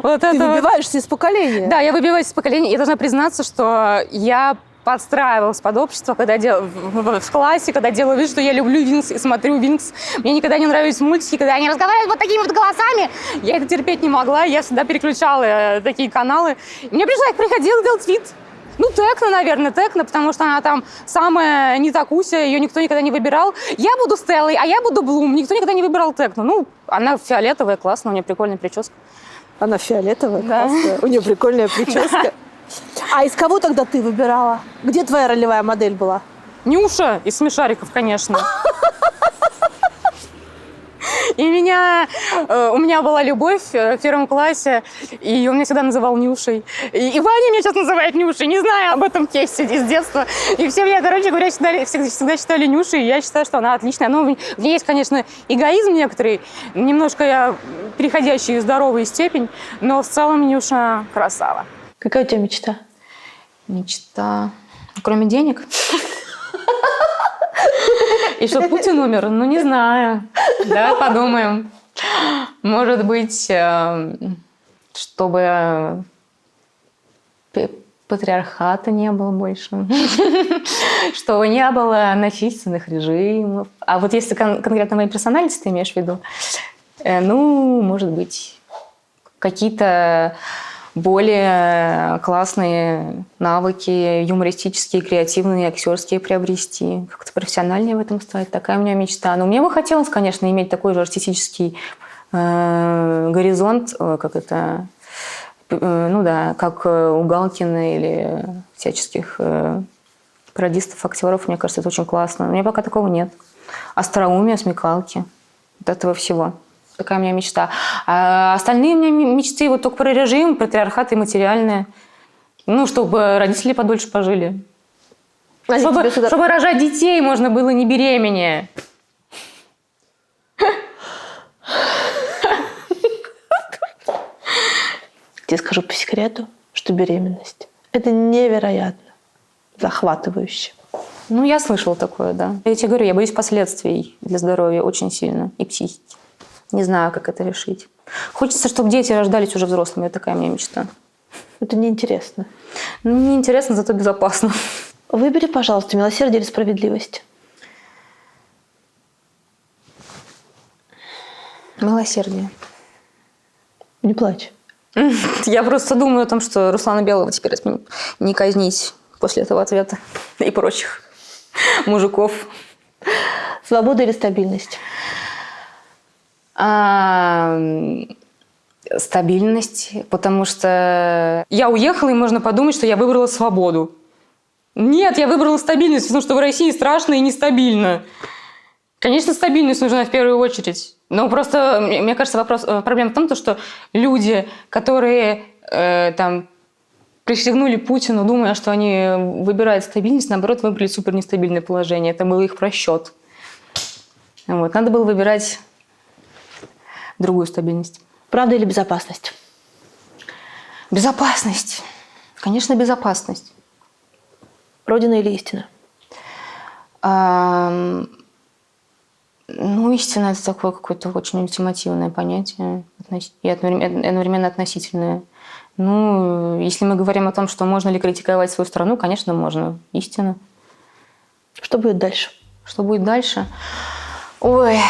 Speaker 1: Ты выбиваешься из поколения.
Speaker 2: Да, я выбиваюсь из поколения. Я должна признаться, что я подстраивалась под общество, когда в классе, когда делаю вид, что я люблю Винкс и смотрю Винкс. Мне никогда не нравились мультики, когда они разговаривают вот такими вот голосами. Я это терпеть не могла, я всегда переключала такие каналы. И мне приходилось делать вид. Ну, Текно, наверное, потому что она там самая не такуся, ее никто никогда не выбирал. Я буду Стеллой, а я буду Блум. Никто никогда не выбирал Текно. Ну, она фиолетовая, классная, у нее прикольная прическа.
Speaker 1: Она фиолетовая,
Speaker 2: да.
Speaker 1: Классная. У нее прикольная прическа. А из кого тогда ты выбирала? Где твоя ролевая модель была?
Speaker 2: Нюша из «Смешариков», конечно. И у меня была любовь в первом классе, и он меня всегда называл Нюшей. И Ваня меня сейчас называет Нюшей, не знаю об этом кейсе из детства. И все меня, короче говоря, всегда считали Нюшей, и я считаю, что она отличная. Но в ней есть, конечно, эгоизм некоторый, немножко переходящий в здоровую степень, но в целом Нюша красава.
Speaker 1: Какая у тебя мечта?
Speaker 2: Мечта... Кроме денег? И что Путин умер? Ну, не знаю. Давай подумаем. Может быть, чтобы патриархата не было больше. Чтобы не было насильственных режимов. А вот если конкретно мои персональности ты имеешь в виду, ну, может быть, какие-то более классные навыки, юмористические, креативные, актерские приобрести, как-то профессиональнее в этом стать. Такая у меня мечта. Но мне бы хотелось, конечно, иметь такой же артистический горизонт, как это, ну да, как у Галкина или всяческих пародистов, актеров. Мне кажется, это очень классно. Но у меня пока такого нет. Остроумие, смекалки. Вот этого всего. Такая у меня мечта. А остальные у меня мечты вот только про режим, патриархат и материальное. Ну, чтобы родители подольше пожили. Чтобы рожать детей можно было не беременея.
Speaker 1: Тебе скажу по секрету, что беременность – это невероятно захватывающе.
Speaker 2: Ну, я слышала такое, да. Я тебе говорю, я боюсь последствий для здоровья очень сильно и психики. Не знаю, как это решить. Хочется, чтобы дети рождались уже взрослыми. Это такая у меня мечта.
Speaker 1: Это неинтересно.
Speaker 2: Ну, неинтересно, зато безопасно.
Speaker 1: Выбери, пожалуйста, милосердие или справедливость.
Speaker 2: Милосердие.
Speaker 1: Не плачь.
Speaker 2: Я просто думаю о том, что Руслана Белого теперь не казнить после этого ответа и прочих мужиков.
Speaker 1: Свобода или стабильность?
Speaker 2: Стабильность, потому что я уехала, и можно подумать, что я выбрала свободу. Нет, я выбрала стабильность, потому что в России страшно и нестабильно. Конечно, стабильность нужна в первую очередь. Но просто, мне кажется, проблема в том, что люди, которые там присягнули Путину, думая, что они выбирают стабильность, наоборот, выбрали супер нестабильное положение. Это был их просчет. Вот. Надо было выбирать другую стабильность.
Speaker 1: Правда или безопасность?
Speaker 2: Безопасность. Конечно, безопасность.
Speaker 1: Родина или истина?
Speaker 2: Ну, истина – это такое какое-то очень ультимативное понятие и одновременно относительное. Ну, если мы говорим о том, что можно ли критиковать свою страну, конечно, можно. Истина.
Speaker 1: Что будет дальше?
Speaker 2: Что будет дальше? Ой,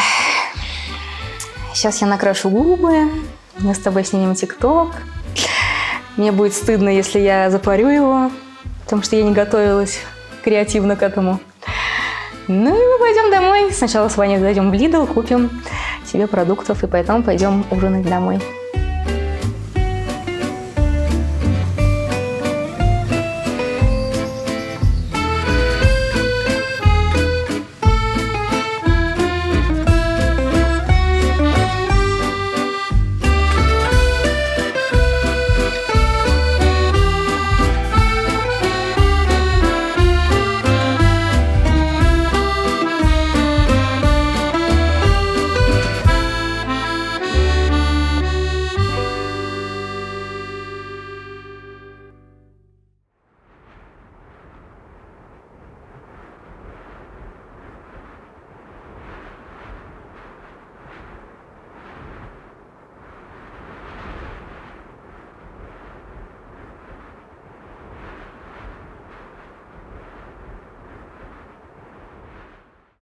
Speaker 2: сейчас я накрашу губы, мы с тобой снимем ТикТок. Мне будет стыдно, если я запарю его, потому что я не готовилась креативно к этому. Ну и мы пойдем домой. Сначала с Ваней зайдем в Lidl, купим себе продуктов, и потом пойдем ужинать домой.